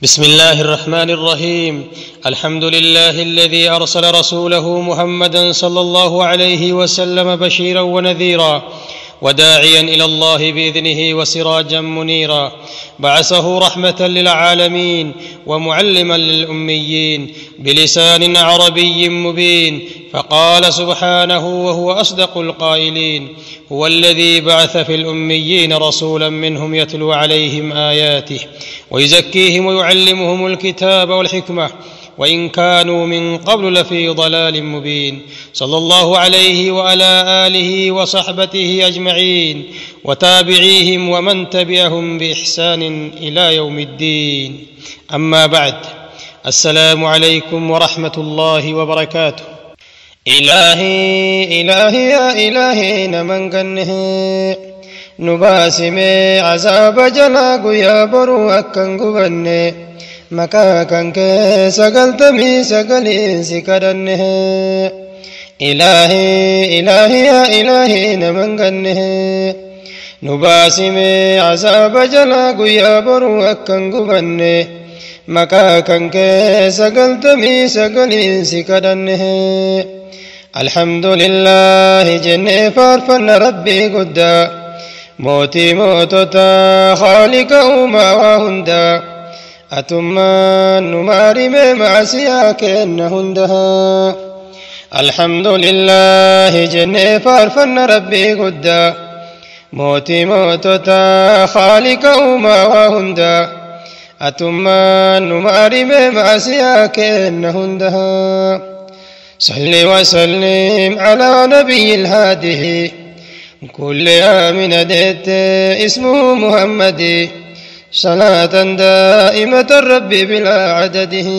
بسم الله الرحمن الرحيم. الحمد لله الذي أرسل رسوله محمدا صلى الله عليه وسلم بشيرا ونذيرا وداعيا إلى الله بإذنه وسراجا منيرا، بعثه رحمة للعالمين ومعلما للأميين بلسان عربي مبين. فقال سبحانه وهو أصدق القائلين: هو الذي بعث في الأميين رسولا منهم يتلو عليهم آياته ويزكيهم ويعلمهم الكتاب والحكمة وإن كانوا من قبل لفي ضلال مبين. صلى الله عليه وعلى آله وصحبه أجمعين وتابعيهم ومن تبعهم بإحسان إلى يوم الدين. أما بعد، السلام عليكم ورحمة الله وبركاته. إلهي إلهي يا إلهي نمن قنه نباسم عذاب جلاق يا برو أكن قبنه مكا كان سقلتمي سقلين سكرنه. إلهي إلهي يا إلهي نمن قنه نباسم عذاب جلاق يا برو أكن قبنه مكا كان سقلتمي سقلين سكرنه. الحمد لله جنة فارفن ربي قدا موتي موتتا خالق أوما وهندا أتما نمارم معسياك إنهندها. الحمد لله جنة فارفن ربي قدا موتي موتتا خالق أوما وهندا أتما نمارم معسياك إنهندها. صل وسلم على نبي الهادي كل آمن ديت اسمه محمد صلاة دائمة الرب بلا عدده.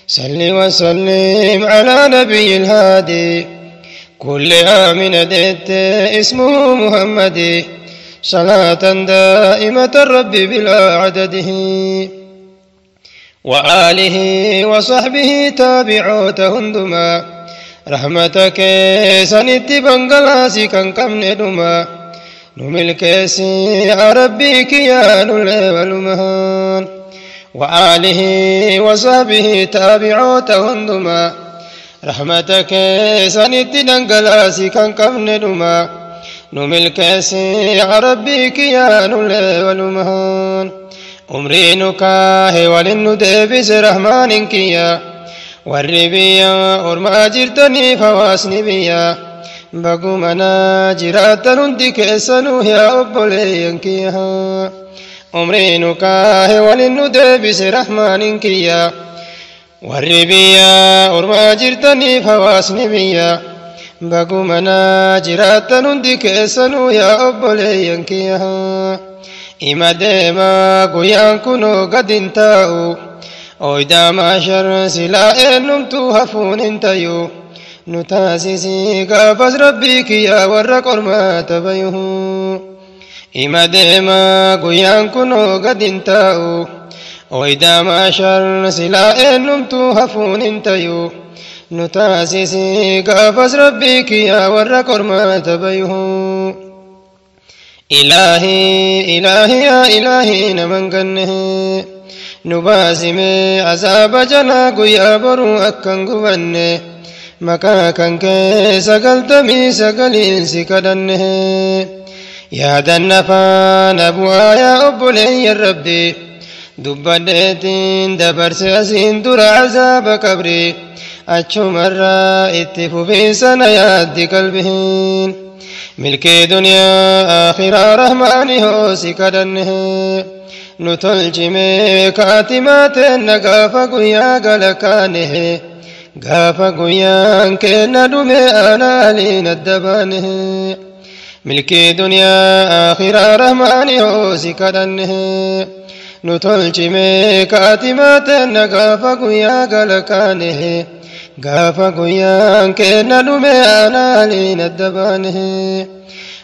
صل وسلم على نبي الهادي كل آمن ديت اسمه محمد صلاة دائمة الرب بلا عدده. وآله وصحبه تابعوت هندما رحمتك سنت بنغلاسي كان كم ندما نملك سي ربك يا والمهان. وآله وصحبه تابعوت هندما رحمتك سنت بنغلاسي كان كم ندما نملك سي ربك يا والمهان. عمري نكاه ولن دبس رحمن كيا والربيا ورما جرتني فواسني بيا بقومنا جرات نندك سنو يا أبولي كيا. عمري نكاه ولن دبس رحمن كيا والربيا ورما جرتني فواسني بيا بقومنا جرات نندك سنو يا أبولي كيا. إما ديما قيان كنو قد انتاو أويدا ما شر سلا نمتو هفون انتيو نتاسسي قافز ربك يا ورق ورما تبيه. إما ديما قيان كنو قد انتاو أويدا ما شر سلا نمتو هفون انتيو نتاسسي قافز ربك يا ورق ورما تبيه. إلهي إلهي يا إلهي نمن قنه نباسم عذاب جلاق يا برو أكن قبنه مكا كان سقلتمي سقلين سكدنه. يا دنفان أبوها يا أبولي الربدي دبدتين دبرس أسين در عذاب قبري أجو مرة اتفو في سنة يادي قلبهن. ملك دنيا آخرة رحماني هو سكدنه نتلجمي كاتمات نقافا قيا قلقانه قافا قيا كنا دمي أنا لين الدبانه. ملك دنيا آخرة رحماني هو سكدنه نتلجمي كاتمات نقافا قيا قلقانه قافا قيان كنا نمي أنا لين الدبانه.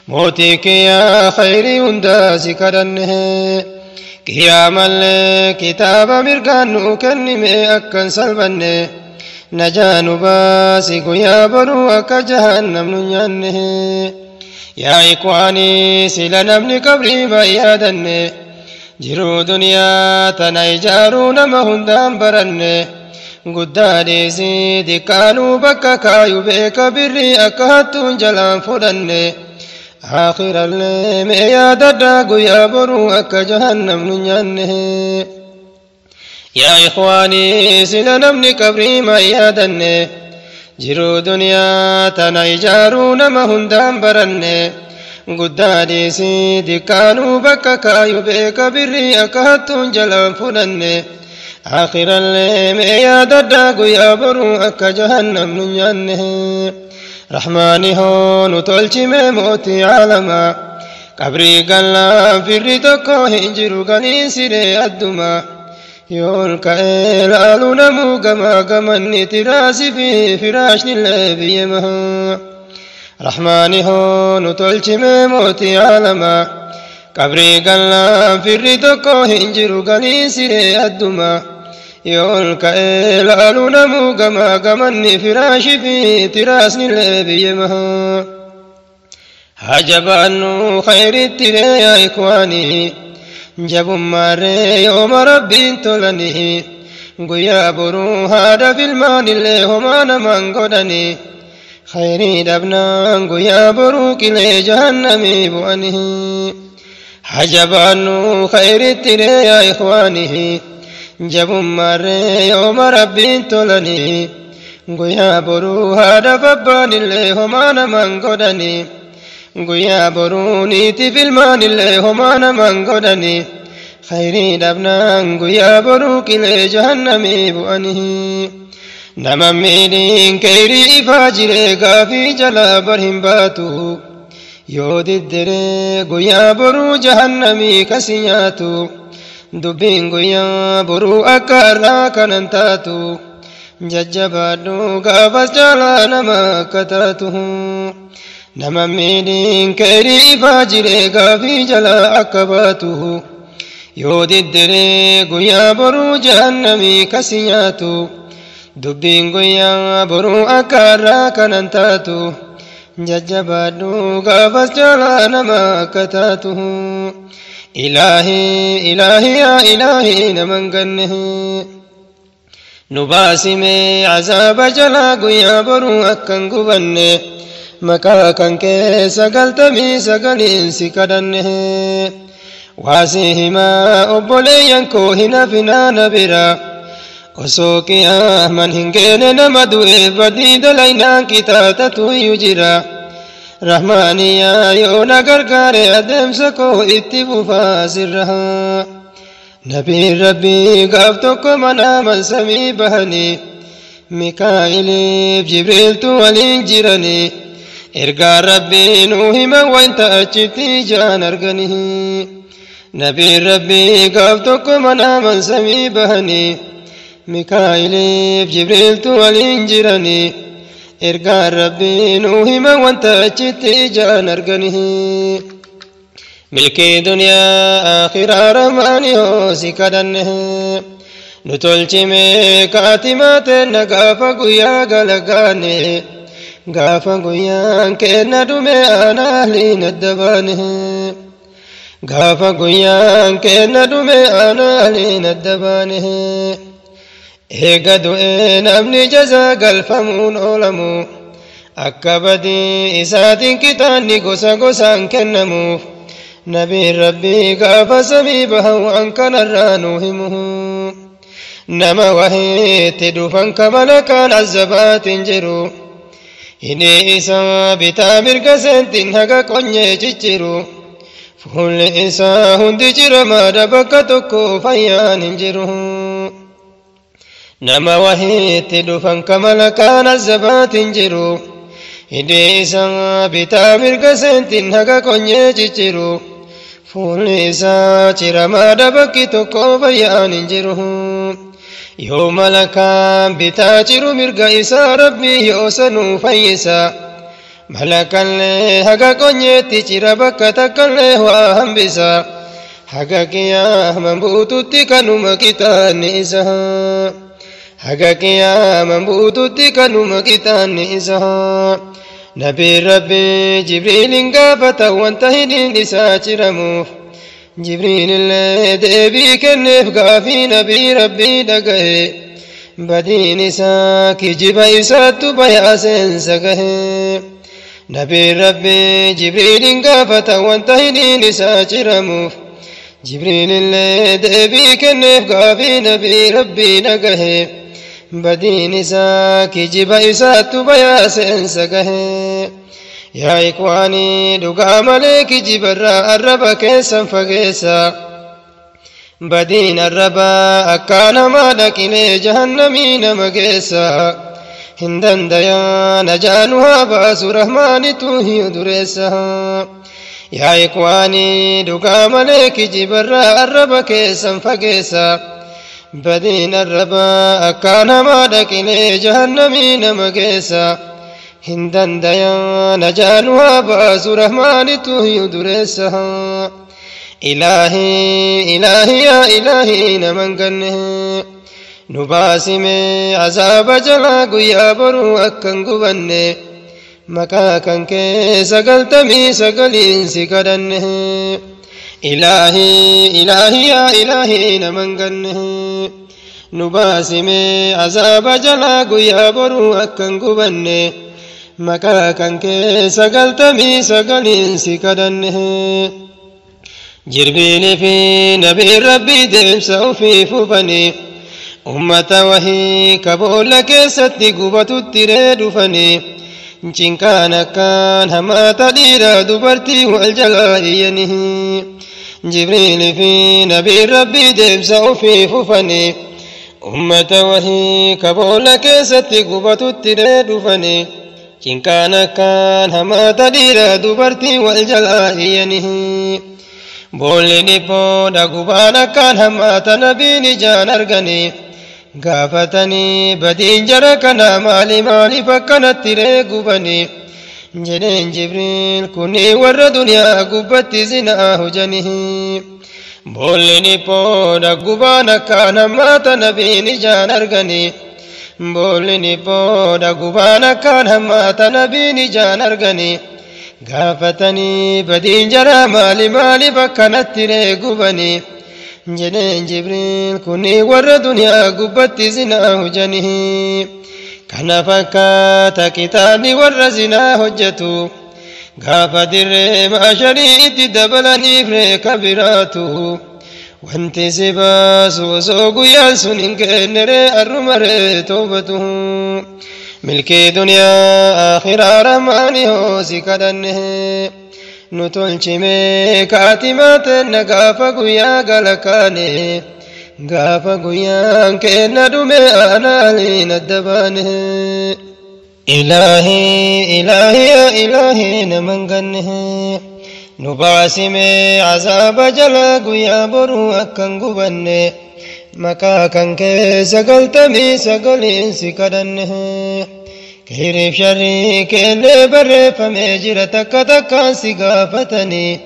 موتك يا خيري ونداس كرنه قيام الكتاب مرقان كنمي أكن سلبنه نجان باسك يا بروك جهنم ننيانه. يا إخواني سلنا من قبري بيادنه jiruu duniyaa tana ijaaruu nama hundaan baranne guddaadhiisi xiqqaanuu bakka kaayu beeka birrii akka hattuun jalaan fudhanne aakhirallee mee yaadadhaa guyyaa boruu akka jahannam nu nyaanne yaa ikhwaanii sila namni qabrii maa yaadanne jiruu duniyaa tana ijaaruu nama hundaan baranne guddaadhiisi xiqqaanuu bakka kaayu beeka birrii akka hattuun jalaan fudhanne aakhirallee mee yaadadhaa guyyaa boruu akka jahannam nu nyaanne rahmaani hoo nu tolchime mootii caalamaa qabrii gallaan firri tokko hin jiru ganiin siree adduma yool ka'ee laaluu namuu gamaa gamanni tiraasii fi firaashnillee biyye mahaa rahmaani hoo nu tolchime mootii caalamaa qabrii gallaan firri tokko hin jiru ganiin siree adduma yool ka'ee laaluu namuu gamaa gamanni firaashii fi tiraasnillee biyye mahaa hajabaannu khayritti ree yaa ikwaanii jabummaarree yooma rabbiin tolanii guyyaa boruu haadha filmaanillee homaa namaan godhanii khayrii dhabnaan guyyaa boruu qilee jahannamii bu'anii hajabaannu khayritti ree yaa ikwaanii jabummaarree yooma rabbiin tolanii guyyaa boruu haadha fabbaanillee homaa namaan godhanii guyyaa boruu niiti filmaanillee homaa namaan godhanii khayrii dhabnaan guyyaa boruu qilee jahannamii bu'anii nama miidhiin kayrii ifaa jiree gaafii jalaa bar hin baatu yoo diddiree guyyaa boruu jahannamii kasi nyaatu dubbiin guyyaa boruu akka har'aa kanan taatu jajjabaadhu gaafas jaalaa nama akka taatu nama miidhiin kayrii ifaa jiree gaafii jalaa akka baatu yoo diddiree guyyaa boruu jahannamii kasi nyaatu dubbiin guyyaa boruu akka har'aa kanan taatu jajjabaadhu gaafas jaalaa nama akka taatu إلهي إلهي يا إلهي نمن قنه نباسمي عذاب جلاق يا برو أكن قبنه مكاكا كيس قلتمي سقلين سكدنه واسيهما أبوليا كوهنا فينا نبرا وسوكي من هنجين نمدوه بديد لينا كتاتة يجرا رحمانيا يونا غرغار أدمسكو اتفوفا سرها نبي ربي قفتكو منا من سمي بهني ميكائيل جبريل تولين جرني إرقى ربي نوهما وانت أجبتي جان أرقنه نبي ربي قفتكو منا من سمي بهني ميكائيل جبريل تولين جرني إرقى ربي نوهما وانت أجبتي جان أرقنه ملكي دنيا آخر رحماني هوسي كدنه نتولچمي كاتمات نغافا قويا غلقاني غافا قويا كينا دومي آنا أهلين الدبانه غافا قويا كينا دومي آنا أهلين الدبانه إيقا دوئين أمني جزا قلفمون أولمو أكبدي إساتين كتاني قسا قسا كنمو نبي ربي غافا سميبها وأنك نرانوهمه نما وهيت دفن كملكان عزبات جرو إني إسا بتامر كسنت هكا قنية جرو فهل إسا هندي جرما دبكتكو فيان جرو نما وهيت دفن كملكان عزبات جرو إني إسا بتامر كسنت هكا قنية جرو فهل إسا جرما دبكتكو فيان جرو يوم لكان بتاجر مرقى إسا ربي يوسنو فيسا ملكا لي حقا قنيتي جربك تكالي وهم بسا حقا كيا منبوتو تكنو مكتان إسا حقا كيا منبوتو تكنو مكتان إسا نبي ربي جبريل قافة وانتهدين إسا جرموف جبريل اللي دبي كنف قافي نبي ربي دقه بدين ساك جبا إسات بياسن سقه نبي ربي جبريل قافة وانتهني نساجرموف جبريل اللي دبي كنف قافي نبي ربي دقه بدين ساك جبا إسات بياسن سقه يا إخواني دقا ملك جبرا الربا كيسا فقيسا بدين الربا أكان مالك إلي جهنمين مقيسا هندن ديا نجانها باس رحمن توهي دريسا يا إخواني دقا ملك جبرا الربا كيسا فقيسا بدين الربا أكان مالك إلي جهنمين مقيسا هندن ديا نجانها باس رحمن توهي دريسها إلهي إلهي يا إلهي نمن قنه نباسم عذاب جلا قيا برو أكن قبنه مكاكن كي سقلتمي سقلين سقدنه إلهي إلهي يا إلهي نمن قنه نباسم عذاب جلا قيا برو أكن قبنه مكاكن كي سقلتمي سقلين سقدنه جربيني في نبي ربي دمسا في ففني أمة وهي كبولك ستي قبة التريد فني إن كان هما تدير دبرتي والجلائينه جبريل في نبي ربي دمسا في ففني أمة وهي كبولك ستي قبة التريد فني إن كان هما تدير دبرتي والجلائينه بولني بودا قبانا كان همات نبيني جان أرغني غافتني بدين جركنا مالي فكنا تري قبني جنين جبريل كوني ور دنيا قبت زناه جنه بولني بودا قبانا كان همات نبيني جان أرغني بولني بودا قبانا كان همات نبيني جان أرغني غافتني بدين جرى مالي فكنت تري قبني جنين جبريل كوني ور دنيا قبت زناه جنه كان فكات كتاني ور زنا هجتو غافة در ما شريت دبلني فريك براتو وانت سباس وسوق يالسن انكنري الرمر توبته ملكي دنيا آخر رماني هو سكدنه نتولشمي كاتمات نغافا قويا غلقاني غافا قويا كينا دومي آنا لين الدبانه إلهي إلهي يا إلهي نمن قنه نباسمي عذاب جلا قويا برو أكن قبنه مكاكن كي سقلتمي سقلين سكدنه كيريف شريك اللي برف مجرى تكا سقافتني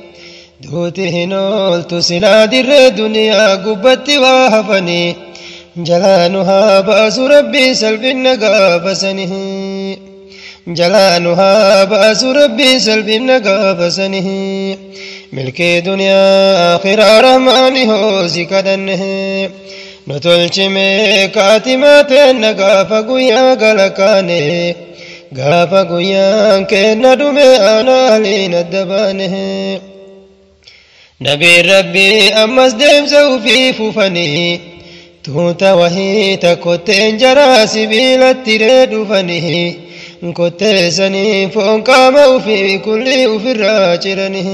دوته نولت سلا در دنيا قبتي وهفني جلانها بأس ربي سلب النقافسنه جلانها بأس ربي سلب النقافسنه ملكي دنيا آخر رحماني هو سكدنه نتولشمي كاتمات نغافا قويا غلقاني غافا قويا كينا دومي آنا لين الدبانه نبي ربي أمس دمسو في ففنه توتا وهي تكوتين جرى سبيل التريد فنه كوتيسني فون قاموا في كل أفراجرنه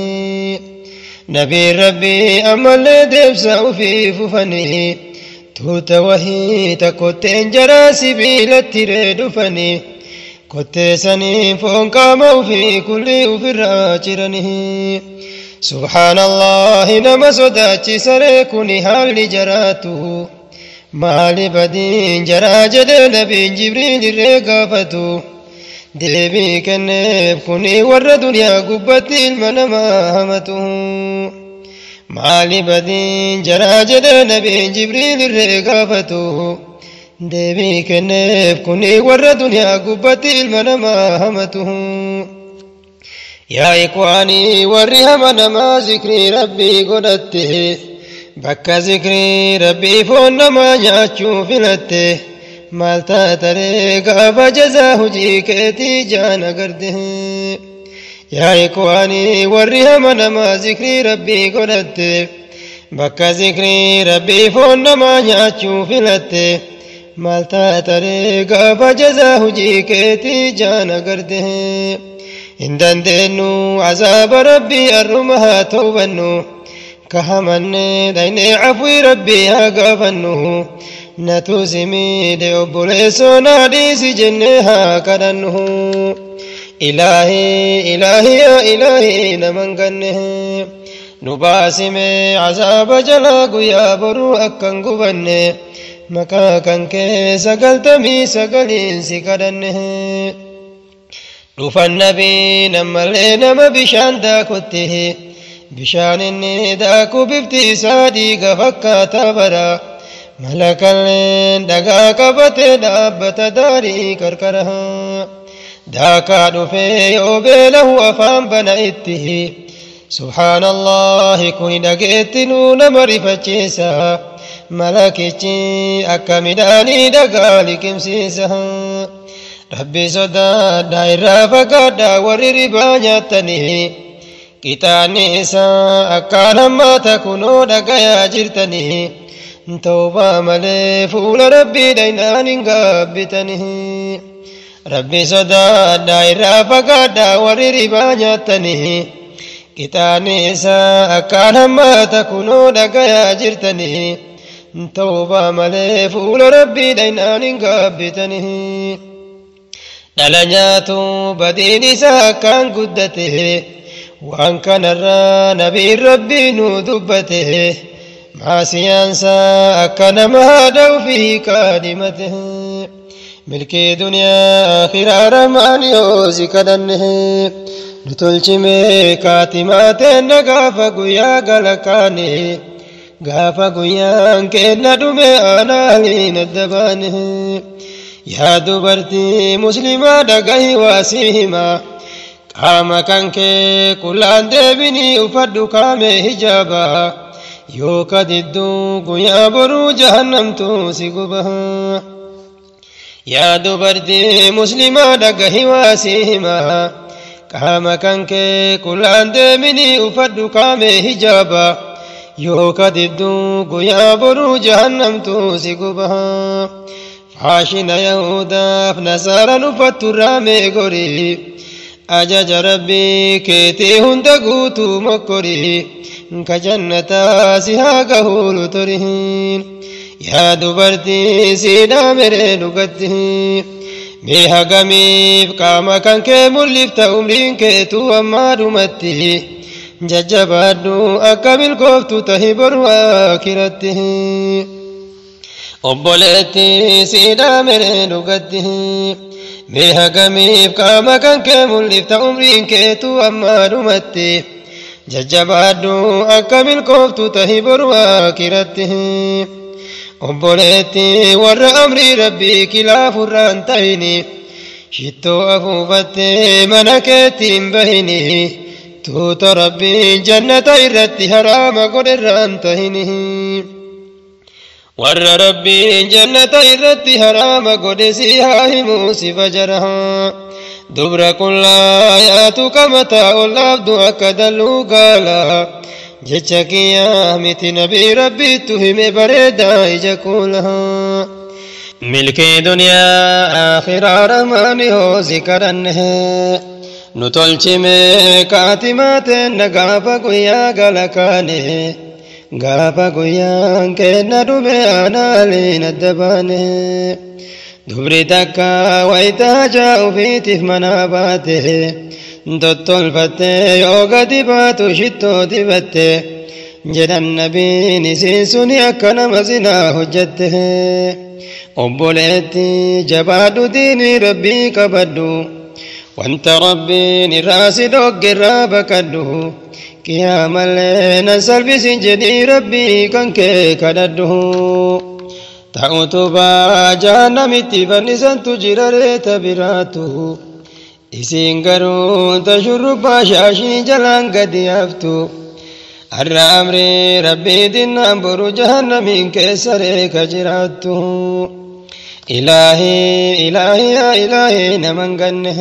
نبي ربي أمل دمسو في ففنه توتا وهي تكوتين جرى سبيل التريد فنه كوتيسني فون قاموا في كل أفراجرنه سبحان الله نما صداتي سريكني حال جراته مالي بدين جرى جد نبي جبريل رقافتو دلبي كنب كني ور دنيا قبت المنما همته مالي بدين جرى جد نبي جبريل رقافتو دلبي كنب كني ور دنيا قبت المنما همته يا إخواني ورهم نما ذكري ربي قدته بك ذكري ربي فون ما نياتشو فلته مالتا تريقا فجزاه جيكتي جانا قرده يا إخواني ورهم نما ذكري ربي قدته بك ذكري ربي فون ما نياتشو فلته مالتا تريقا فجزاه جيكتي جانا قرده إن دينو عذاب ربي أرمها توبنو كهمن دين عفو ربي هاقفنو نتوسمي لأبوليسو ناديس جنها كدنه إلهي إلهي يا إلهي نمن قنه نباسمي عذاب جلاق يا برو أكن قبنه مكاكن كيسا قلتمي سقلين سكدنه نوف النبي نمالي نما بشان داكوته بشان إني داكو بفتي صاديق فكاتا برا ملك اللين دقا قبت دابت داري كركرها داكا دفي يوبيله أفام بنائته سبحان الله كوني دقيتنو نمري فجيسا ملكيتي أكمداني دقا لكمسيسها ربي صدا دائرة فقادا وري ربانياتني كتاني سا أكان ما تكونو دقايا جرتني توبا ملي فول ربي دينان قابتني ربي صدا دائرة فقادا وري ربانياتني كتاني سا أكان ما تكونو دقايا جرتني توبا ملي فول ربي دينان قابتني دلنياتو بدين ساكان قدته وان كان نبي ربي ندبته ما سيانسا أكن مهدو في كادمته ملكي دنيا آخر رمان يوزي كدنه نتلجمي كاتمات نقاف قويا قلقانه قاف قويا كينا دمي آنا لين الدبانه يا دبرتي مسلمة دقه واسيهما قام كانك كلان دبني أفد كامي حجابا يوكا ددو قيا برو جهنم توسقبها يا دبرتي مسلمة دقه واسيهما قام كانك كلان دبني أفد كامي حجابا يوكا ددو قيا برو جهنم توسقبها عاشنا يهودا فنصارى نفتر رامي غوري أجاج ربي كيتي هند قوتو مكوري كجنة سيها قهول ترهين يا دبرتي سيدا مري لغته ميها قميف قاما كان كمولفت عمرين كيتو أما دمته ججبادو أكمل قفتو تهبر واكرته obboleetti siidaa meree dhugaatti mee hagamiif qaama kan kee mul'ifta umriin keetu ammaa dhumatti jajjabaadhu akka milkooftu tahi boru aakiratti obboleetti warra amrii rabbii kilaafurraan tahini shittoo afuufattee mana keettiin bahini tuuta rabbiin jannata irratti haraama godherraan tahini ور ربي جنة إرتي هرام قدسي هاهموسي فجرها دبر كل آياتك متاع العبد أكدلو قالا جتشك يا مت نبي ربي تهم بريدا إجكولها ملكي دنيا آخر رماني هو ذكرنه نتلچ میں کاتمات نگافا گویا گلکانے گافا گویا کے نڈوبے آنا لین الدبانے دبری تکا ویتا جاؤ فیتف مناباتے دوتول فتے یوگا دیباتو شتو دیبتے جدن نبی نسی سنی اکنا مزنا حجت ہے ابولیتی جبادو دینی ربی کبدو وانت ربي نراس دوق الرابك الدهو قياما لنا سلبس جدي ربي كان كدده تعوت با جهنم اتفنسا تجرر تبراته isiin garuu tashurrubbaa shaashii jalaan gadi haftu har'a amrii rabbiitiin naan boru jahannamiin keessa reeka jiraattu ilaahi ilaahi yaa ilaahi naman ganne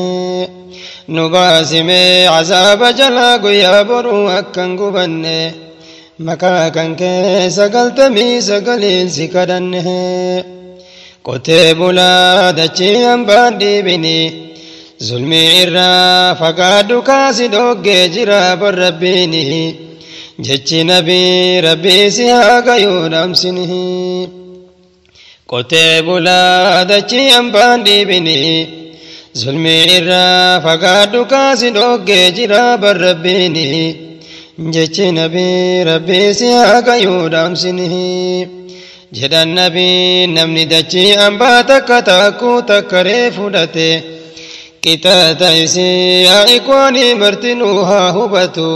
nu baasimee cazaaba jalaa guyyaa boruu akkan gubanne maqaa kan kee 99 si kadhanne qotee bulaa dachii hambaan dhiibini zulmii irraa fagaadhu kaasi dhoggee jira bar rabbiini jechi nabii rabbii si haa gayuu dhamsini qotee bulaa dachii hambaan dhiibini zulmii irraa fagaadhu kaasi dhoggee jira bar rabbiini jechi nabii rabbii si haa gayuu dhamsini jedhan nabii namni dachii hambaa takka takkuu takkaree fudhate qixaata isii yaa ikwaanii martinuu haa hubatu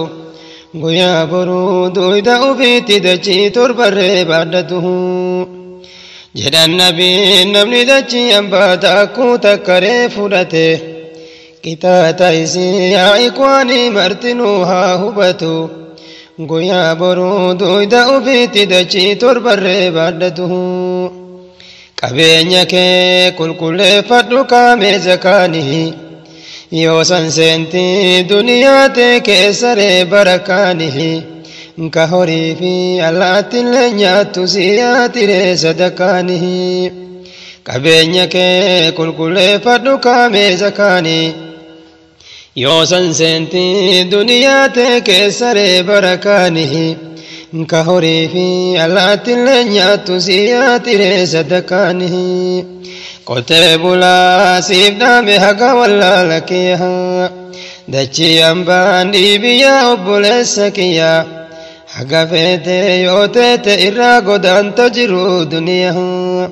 guyyaa boruu duyda ufiitti dachii torbarree baadhatu jedhan nabii namni dachii hambaa takkuu takkaree fudhate qixaata isii yaa ikwaanii martinuu haa hubatu guyyaa boruu duyda ufiitti dachii torbarree baadhatu qabeenya kee qulqulleeffadhu kaamee zakaanii yoo san seentii duniyaa tee keessaree barakaanii ka horii fi allaattillee nyaattu siyaatiree sadakaanii qabeenya kee qulqulleeffadhu kaamee zakaanii yoo san seentii duniyaa tee keessaree barakaanii ka horii fi allaattillee nyaattu siyaatiree sadakaanii qotee bulaa siif dhaame haga wallaala kiyyaa dachii hambaan dhiibiyyaa obboleessa kiyyaa haga feetee yoo teete irraa godaanta jiru duniyaa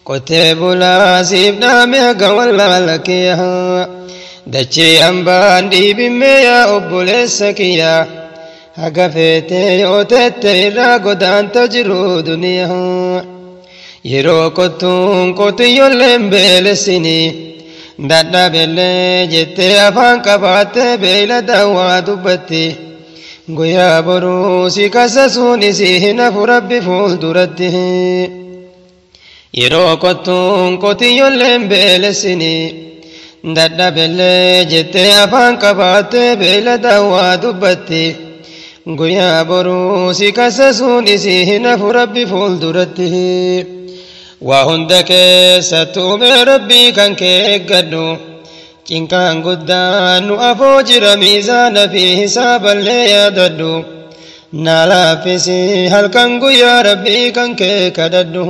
qotee bulaa siif dhaame haga wallaala kiyyaa dachii hambaan dhiibimmee yaa obboleessa kiyyaa haga feetee yoo teete irraa godaanta jiru duniyaa yeroo kottuun qotiyyoolleen beelessini dadhabellee jettee afaan qabaattee beeylada waa dubbatti guyyaa boruu si kassasuun isii hin hafu rabbi fuulduratti yeroo kottuun qotiyyoolleen beelessini dadhabellee jettee afaan qabaattee beeylada waa dubbatti guyyaa boruu si kassasuun isii hin hafu rabbi fuulduratti waa hunda keessattuu uume rabbii kan kee eeggadhu cinqaan guddaan nu afoo jira miizaana fi hisaaballee yaadadhu naa laaffisi halkan guyyaa rabbii kan kee kadhadhu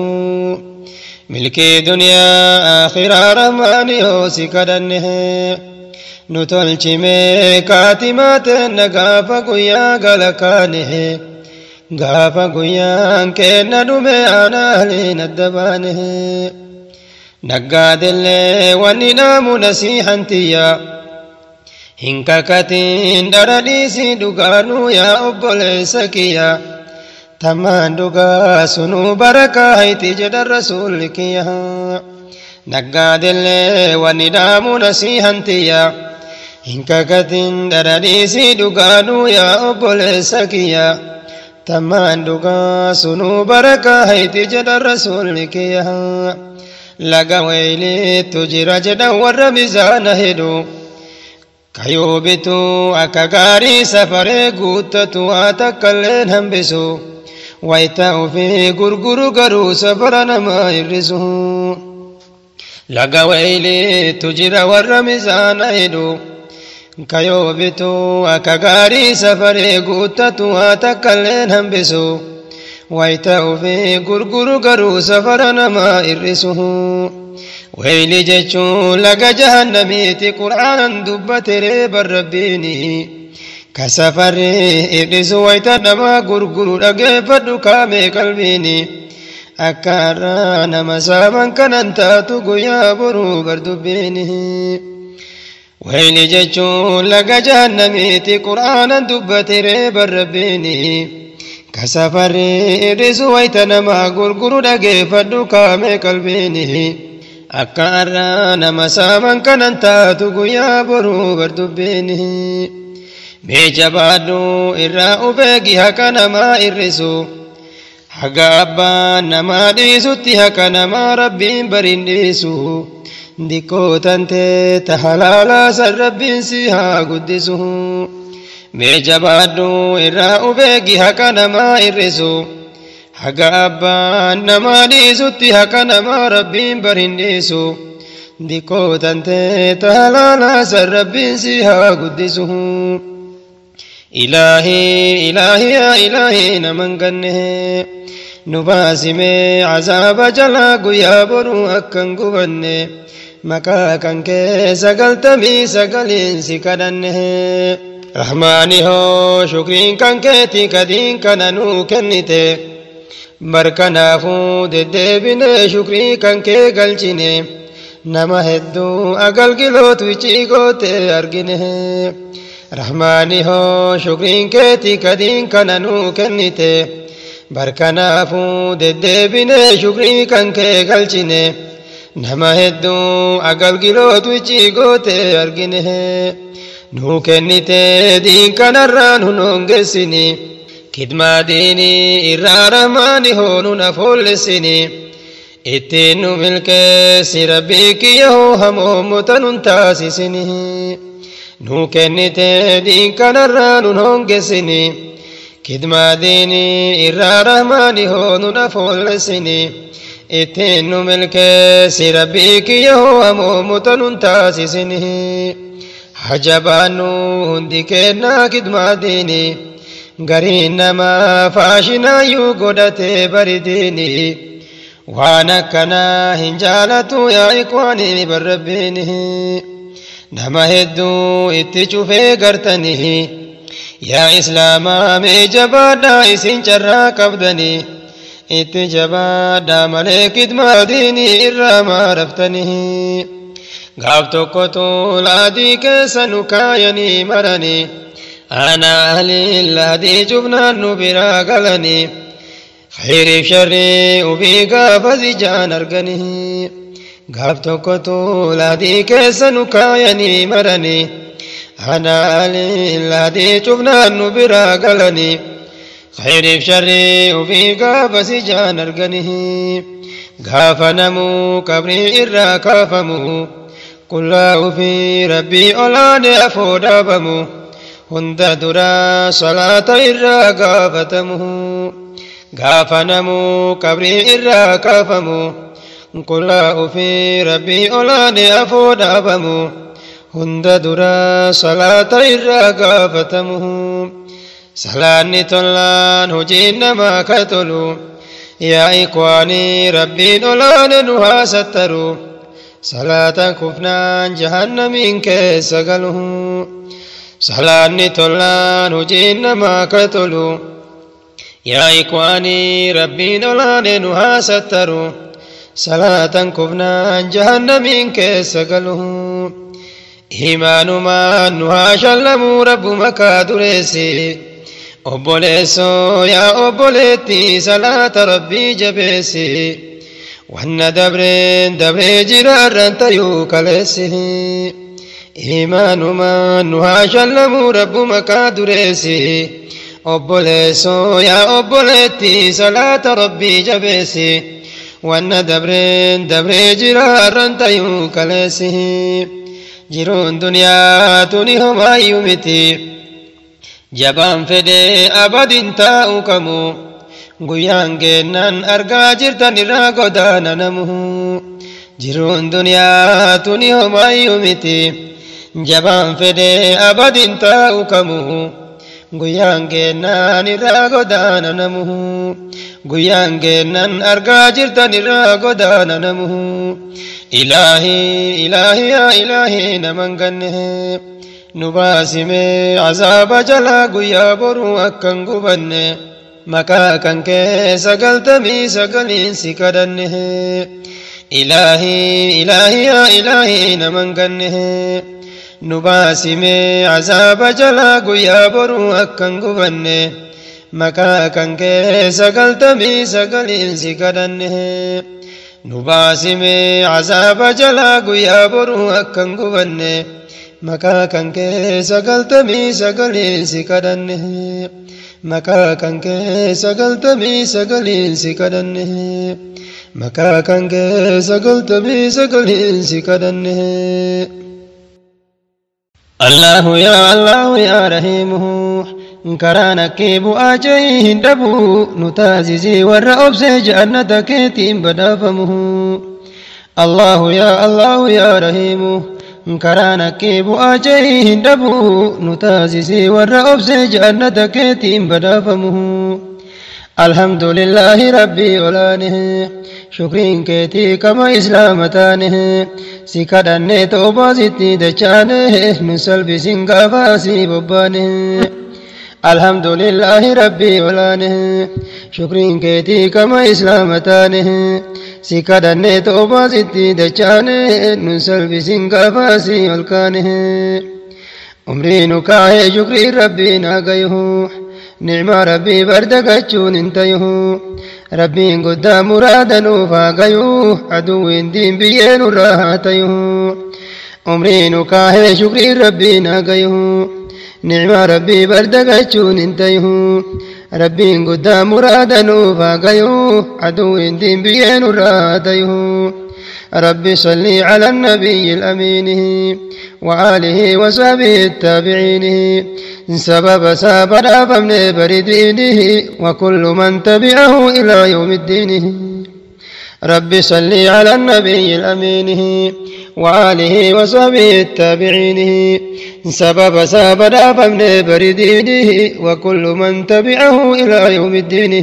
milkii duniyaa akhiraa rahmaani yoo si kadhanne nu tolchimee kaatimaa teenna gaafa guyyaa galakaane gaafa guyyaan keenna dhume aanaaleen adda baane naggaadellee wanni naamu nasiihantiyyaa hin kakatiin dhara dhiisii dhugaanuu yaa obboleessa kiyyaa tammaan dhugaa sunuu barakaa hayti jedhan rasuulli kiyyaa naggaadellee wanni naamu nasiihantiyyaa hin kakatiin dhara dhiisii dhugaanuu yaa obboleessa kiyyaa tammaan dhugaa sunuu barakaa hayti jedhan rasuulli kiyyaa laga wayliittu jira jedhan warra mizaana hedhu kayuu bituu akka gaarii safaree guuttatu waa takkailleen hambisu wayita ufii gurguru garuu safara namaa hir'isu laga wayliittu jira warra mizaana hedhu kayuu bituu akka gaarii safaree guuttatu waa takkailleen hambisu wayita ufii gurguru garuu safara namaa hir'isu wayli jechuun laga jahannamiiti qur'aanan dubbateree bar rabbiini ka safaree hir'isu wayita namaa gurguru dhageeffadhu kaamee qalbiini akka har'aa nama saaman kanan taatu guyyaa boruu bar dubbiini wayli jechuun laga jahannamiiti qur'aanan dubbateree bar rabbiini ka safaree hir'isu wayita namaa gurguru dhageeffadhu kaamee qalbiini akka arraa nama saaman kanan taatu guyyaa boruu bardubbiini mee jabaadhu irraa ubeegi haqa namaa irrisu haga abbaan namaa dhiisutti haqa namaa rabbiin bariin dhiisu dikkoo tantee ta halaalaa san rabbiin si haa guddisu mee jabaadhu irraa ubeegi haqa namaa irrisu haga abbaan namaa dhiisutti haqa namaa rabbiin bariin dhiisu dikkoo tantee ta halaalaa san rabbiin si haa guddisu إلهي إلهي يا إلهي نمن قنه نباسمي عذاب جلاق يا برو أكن قبنه مكاكن كيسا قلتمي سقلين سكدنه رحماني هو شكرين كان كيتي كدين كان كنته بركنا فود الدبن شكرين كان كي قلچنه نما هدو أقل قلوت وچي قوتي أرقنه رحماني هو شكرين كيتي كدين كان كنته بركنا فود الدبن شكرين كان كي قلچنه نما هدو أقل قلوت وچي قوتي أرقنه نو كنته دين كان الران هنونغسني كدما ديني إرى رحماني هو نفول سني اتنو ملك سربيك يهو همو متنون تاسسني نو كنته دين كان الران هنونغسني كدما ديني إرى رحماني هو نفول سني اتنو ملك سربيك يهو همو متنون تاسسني حجبانو هندي كنا كدما ديني غرين نما فاشنا يوغدته برديني وانا كنا هنجالتو يا إخواني بربيني نما هدو اتشوفي غرتني يا إسلاما مي جبادا إسين چرا قبدني اتجبادا ملك كدما ديني إرما رفتني غاب توكتو لادي كيسنو كايني مرني أنا أهلي الذي جبنا نبرا قلني خير شري وبيقى فزجان أرقني غاب توكتو لادي كيسنو كايني مرني أنا أهلي الذي جبنا نبرا قلني خير شري وبيقى فزجان أرقني غاف نمو كبري إرا كافمو كله في ربي أولاد أفود أبمو هند درا صلاة إرا قافتمه غافنمو كبري إرا كافمو كله في ربي أولاد أفود أبمو هند درا صلاة إرا قافتمه سلاني تلان هجين ما كتلو يا إخواني ربي أولاد نها سترو صلاة كفنان جهنم كيس قاله سلاني تلان هجين ما كتلو يا إخواني ربي نولان نها سترو صلاة كفنان جهنم كيس قاله إيمان ما نها شلمو رب مكا دريسي أبوليسو يا أبوليتي صلاة ربي جبيسي وأن دبرين جرارا تيو كالسه إيمان ما نها شلمو رب مكا دريسي أبوليسو يا أبوليتي صلاة ربي جبيسي وأن دبرين جرارا تيو كالسه جرون دنيا تنهم أيومتي جبان فدي أبد تاؤكمو guyyaan keennan argaa jirtan irraa godaana namu jiruun duniyaa tuni homaayyuu miti jabaan fedhee abadin taa'u kamu guyyaan keennan irraa godaana namu guyyaan keennan argaa jirtan irraa godaana namu ilaahi ilaahi yaa ilaahi naman ganne nu baasimee azaaba jalaa guyyaa boruu akkan gubanne مكا كان كيسا قلتمي سقلين سكدنه إلهي إلهي يا إلهي نمن قنه نباسمي عذاب جلا قيا برو أكن قبنه مكا كان كيسا قلتمي سقلين سكدنه نباسمي عذاب جلا قيا برو أكن قبني مكا كان كيسا قلتمي سقليل سكدنه مكا كان كيسا قلتمي سقليل سكدنه مكا كان كيسا قلتمي سقليل سكدنه الله يا رحيمه كرانك بؤاجيه دبو نتاززي والرأبس جنتك تيم بدافمه الله يا رحيمه كرانك بؤاجيه دبو نتاززي والرأبس جنتك تيم بدافمه الحمد لله ربي ولانه شكرين كيتي كما إسلامتانه سكدني توبا زتي دچانه نسلب سنغافاسي ببانه الحمد لله ربي ولانه شكرين كيتي كما إسلامتانه سكدني توبا زتي دچانه نسلب سنغافاسي والكانه عمرين كاهي شكري ربي ناقيه نعم ربي بردقچون انتيه ربي قد مرادا فاقيه عدو دين بيين راهاتيه عمرين كاهي شكري ربي ناقيه نعم ربي بردقچون انتيه ربي قد مرادا فاقيه عدو دين بيين راهاتيه ربي صلي على النبي الأمين وآله وصحبه التابعين سبب سابر فمن بردينه وكل من تبعه إلى يوم الدين ربي صلي على النبي الأمين وآله وصحبه التابعين سبب سابر فمن بردينه وكل من تبعه إلى يوم الدين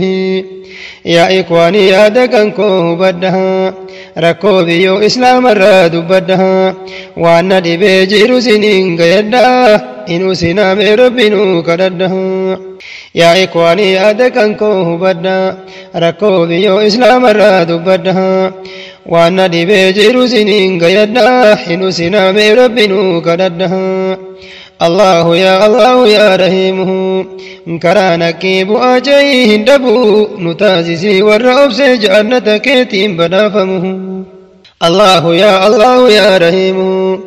يا إخواني يا دكانكو بدها ركوبيو إسلام الراد بدها وأن دبيجير سنين قيدا إنو سنام ربنو كردها يا إخواني يا دكانكو بدها ركوبيو إسلام الراد بدها وأن دبيجير سنين قيدا إنو سنام ربنو كردها الله يا رحيمه كرانك بؤاجيه دبو نتازسي والرأبس جنتك تيم بدافمه الله يا رحيمه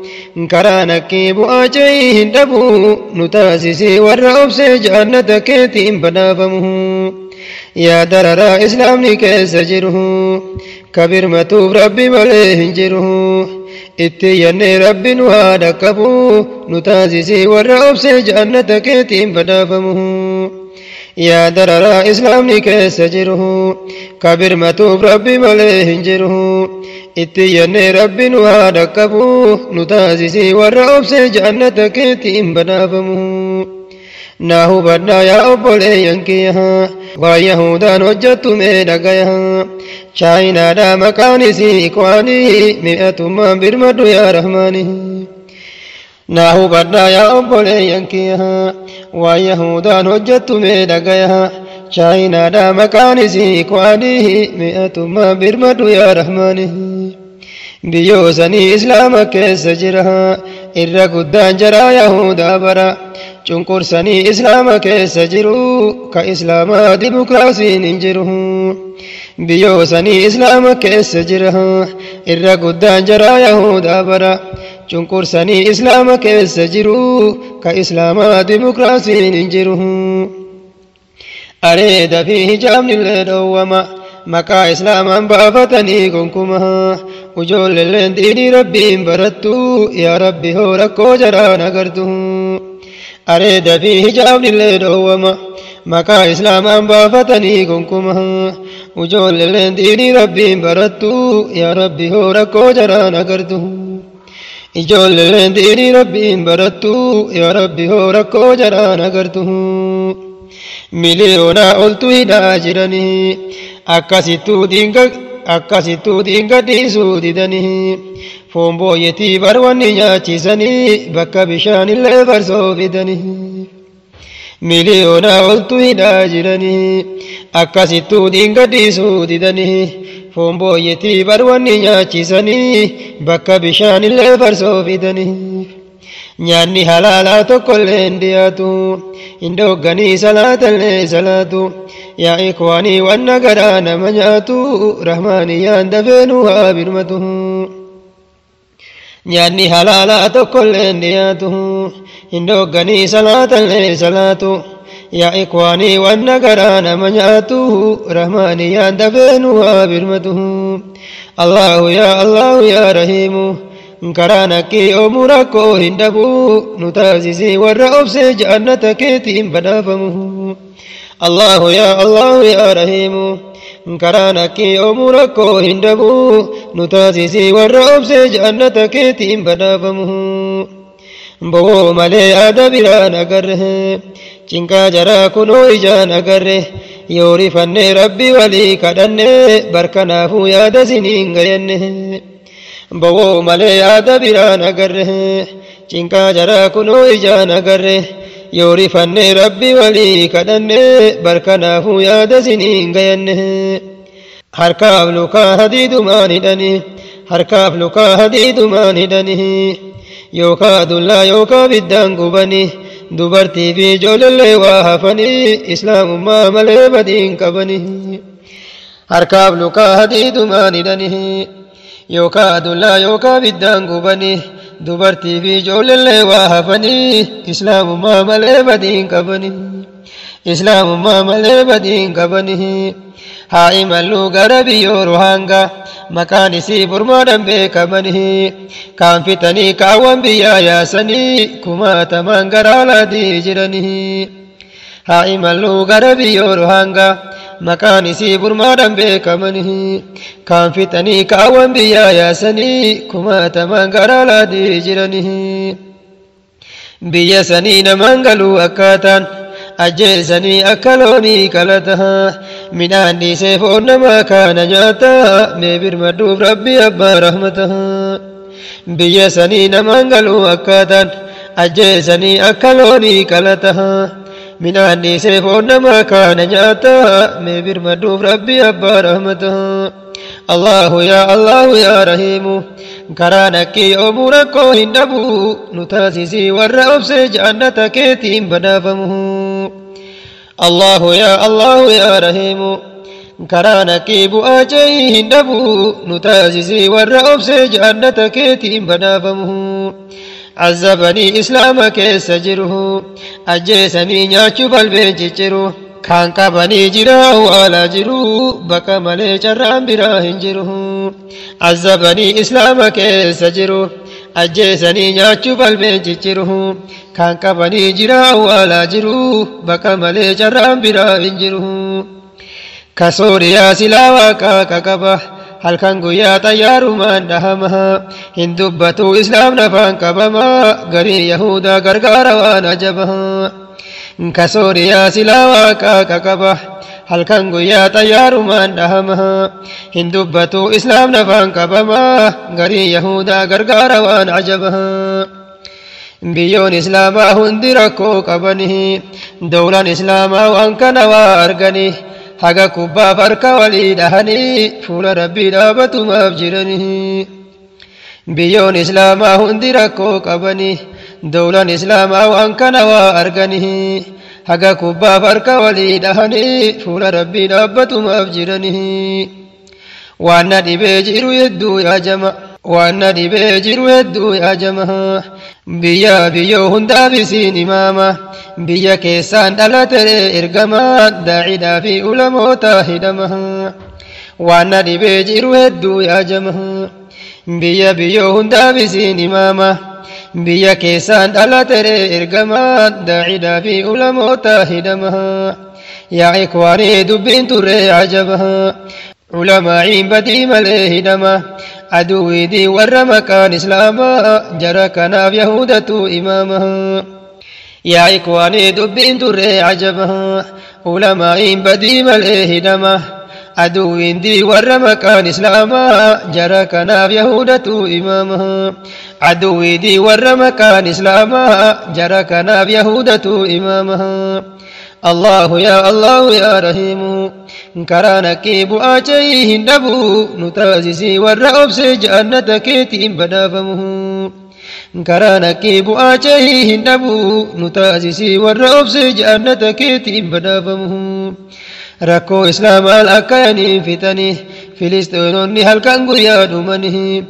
كرانك بؤاجيه دبو نتازسي والرأبس جنتك تيم بدافمه يا درر إسلامني كسجره كبير متوب ربي مليه جره اتيني رب وادكبو نتازسي والرأبس جنتك تيم بدافمه يا درر إسلامني كسجره كبير متوب ربي مليه جره اتيني رب وادكبو نتازسي والرأبس جنتك تيم بدافمه ناهو بدنا يا أبولي ينكيها ويهودان وجدت ميدقيها شاينا دا مكانسي إكواني 100 من برمدو يا رحماني ناهو بدنا يا أبولي ينكيها ويهودان وجدت ميدقيها شاينا دا مكانسي إكواني 100 من برمدو يا رحماني بيوسني إسلامك سجرها إرى قدان جرى يهودا برا cunqursanii islaama keessa jiru ka islaamaa dimokiraasiin hin jiru biyyoosanii islaama keessa jira irra guddaan jaraa yahudaa bara cunqursanii islaama keessa jiru ka islaamaa dimokiraasiin hin jiru areeda fi hijaabnillee dhoowwama maqaa islaamaan baafatanii gonkuma ujoolleen diinii rabbiin barattu yaa rabbi hoo rakkoo jaraan agartu areeda fi hijaabnillee dhoowwama maqaa islaamaan baafatanii gonkuma ujoolleen diinii rabbiin barattu yaa rabbi hoo rakkoo jaraan agartu ijoolleen diinii rabbiin barattu yaa rabbi hoo rakkoo jaraan agartu miliyoonaa oltu hidhaa jiranii akkasittuu diinga dhiisuu didanii foon booyyetii barwanni nyaachisanii bakka bishaanillee farsoo fidanii miliyoonaa oltu hidhaa jiranii akkasittuu diinga dhiisuu didanii foon booyyetii barwanni nyaachisanii bakka bishaanillee farsoo fidanii nyaanni halaalaa tokkollee hin dhiyaatu hin dhogganii salaatallee salaatu يا إخواني والنقران منياتو رحمانيان دفنوها برمته نياني حلالات كل نياته هندوغني صلاة صلاة يا إخواني والنقران منياتو رحمانيان دفنوها برمته الله يا رحيم كرانكي أموركو هندبو نتازيزي والرأبس جأنتك تيم بدافمه الله يا رحيم كرانكي أموركو هندبو نتازيزي والرأبس جأنتك تيم بدافمه بو ملي آدبران أقره چنكا جرا كنو إجان أقره يوري فني ربي ولي كدنه بركنافو ياد سنين غينه بو ملي ياد بران أقره چنكا جرا كنو إجان أقره يوري فني ربي ولي كدنه بركنافو ياد سنين غينه حركاف لكا هديد ماندنه حركاف لكا هديد ماندنه يوكا دلا يوكا بدان قبنه dubartii fi ijoollee waa hafanii islaamummaa malee badiin qabanii harkaaf lukaa hadiidumaan hidhanii yookaa dullaa yookaa biddaan gubanii dubartii fi ijoollee waa hafanii islaamummaa malee badiin qabanii islaamummaa malee badiin qabanii haa imalluu gara biyyoo ruhaangaa maqaan isii burmaadhaan beekamanii kaan fitanii kaawwan biyyaa yaasanii kumaatamaan garaa laadii jiranii haa imalluu gara biyyoo ruhaangaa maqaan isii burmaadhaan beekamanii kaan fitanii kaawwan biyyaa yaasanii kumaatamaan garaa laadii jiranii biyya sanii namaan galuu akkaataan ajjeesanii akka loonii qalataha midhaan dhiisee foon namaa kaana nyaata mee birmadhuuf rabbi abbaa rahmataha biyya sanii namaan galuu akkaataan ajjeesanii akka loonii qalataha midhaan dhiisee foon namaa kaana nyaata mee birmadhuuf rabbi abbaa rahmataha allahu yaa rahiimu karaa nakkii oomuu rakkoo hin dhabu nu taasisii warra obsee jannata keetiin badhaafamu الله يا رحيم كرانك بؤاجي هندبو نتاززي والرأب جنتك تيم بنافمه عذبني إسلامك سجره أجيسني نياتشو بالبين جيجره كان كبني جراه على جرو بكا ملي جرام براهن جره عذبني إسلامك سجره أجيسني نياتشو بالبين جيجره كان كبني جراه على جرو بكا ملي جرام براهن جره كسوريا سلاوا كاكبه هل كان غويا تيار من دهمها هندبتو إسلام نفان كبما غري يهودا غرغار ونجبها كسوريا سلاوا كاكبه هل كان غويا تيار من دهمها هندبتو إسلام نفان كبما غري يهودا غرغار ونجبها بيون إسلاما هندركو كبنه دولا إسلاما وانكنا وارغني haga kubbaa farka walii dhahanii fuula rabbii dhaabatumaaf jiranii biyyoon islaamaa hundi rakkoo qabanii dawlaan islaamaa waan kana waa arganii haga kubbaa farka walii dhahanii fuula rabbii dhaabatumaaf jiranii waan na dhibee jiru hedduu yaa jama waan na dhibee jiru hedduu yaa jama biyyoo hundaaf isiin imaama biyya keessaan dhalate ergama daa'iidhaa fi ulamoota hidhama waan na dhibee jiru hedduu yaa jama biyyoo hundaaf isiin imaama biyya keessaan dhalate ergama daa'iidhaa fi ulamoota hidhama yaa ikwaanii dubbiin turre ajaba ulamaa'iin badii malee hidhama aduwwiidii warra maqaan islaamaa jara kanaaf yahudatu imaama يا إخواني دبين تري عجبا علماء بدي ملئهدما عدوين دي ورمكان إسلاما جرى كناف يهودة إمامها عدوي دي ورمكان إسلاما جرى كناف يهودة إمامها الله يا رحيم كرانك بؤاجيه النبو نتازسي والرأب جنتك تيم بدافمه كرانك بؤاجيه النبو نتازسي والرأب جنتك تيم بدافمه rakkoo islaamaa akkayanii fitanii filistiinonni halkan guyyaa dhumanii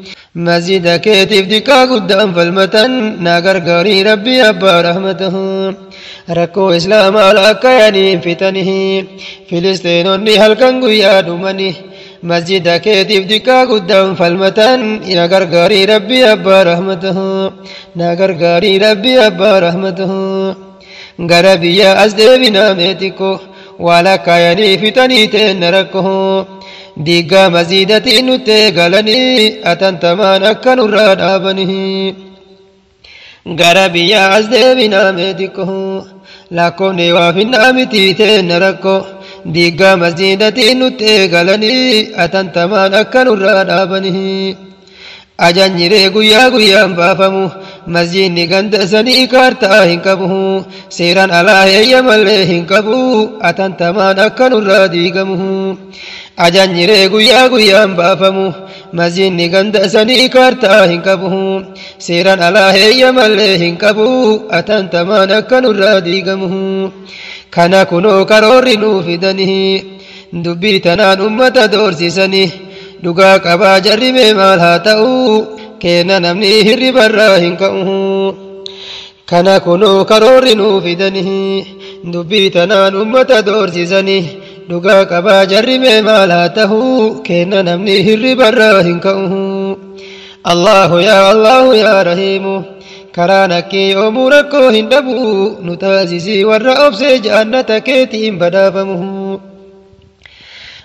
masjida keetiif diqqaa guddaan falmatan na gargaarii rabbii abbaa rahmatahu rakkoo islaamaa akkayanii fitanii filistiinonni halkan guyyaa dhumanii masjida keetiif diqqaa guddaan falmatan na gargaarii rabbii abbaa rahmatahu na gargaarii rabbii abbaa rahmatahu gara biyya as deebinaa meetikko wala kayanii fitanii teenna rakkoo diigaa masjidatiin nutti galanii atantamaan akka nurraa dhaabanii gara biyya as deebinaa meetikko lakkoofne waa finnaa mitii teenna rakkoo diigaa masjidatiin nutti galanii atantamaan akka nurraa dhaabanii ajajniree guyyaa guyyaan baafamu masjidni ganda sanii kaartaa hin qabu seeraan alaa heeyyamallee hin qabu atantamaan akka nurraa diigamu ajajniree guyyaa guyyaan baafamu masjidni ganda sanii kaartaa hin qabu seeraan alaa heeyyamallee hin qabu atantamaan akka nurraa diigamu kana kunoo karoorri nuu fidanii dubbii tanaan ummata doorsisanii dhugaa qabaa jarribee maal haa ta'u kenna namni hirribarraa hin ka'u kana kunoo karoorri nuu fidanii dubbii tanaan ummata doorsisanii dhugaa qabaa jarribee maal haa ta'u kenna namni hirribarraa hin ka'u allahu yaa rahiimu karaa nakkee yoomuu rakkoo hin dhabu nu taasisii warra obsee jannata keetiin badhaafamu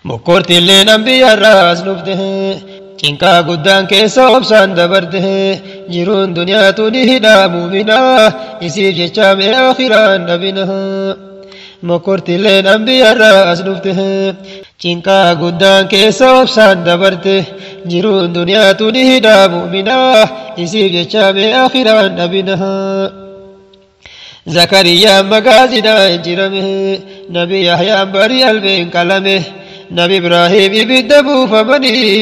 mokkortilleen anbiyaarraa as dhufte cinqaa guddaan keessa obsaan dabarte jiruun duniyaatu ni hidhaa muuminaa isiif jecha mee akhiraan dhabina mokkortilleen anbiyaarraa as dhufte cinqaa guddaan keessa obsaan dabarte jiruun duniyaatu ni hidhaa muuminaa isiif jecha mee akhiraan dhabina zakariyaan magaazidhaa injirame nabi yahyaan barii albeen qalame nabi ibraahim ibidda buufamanii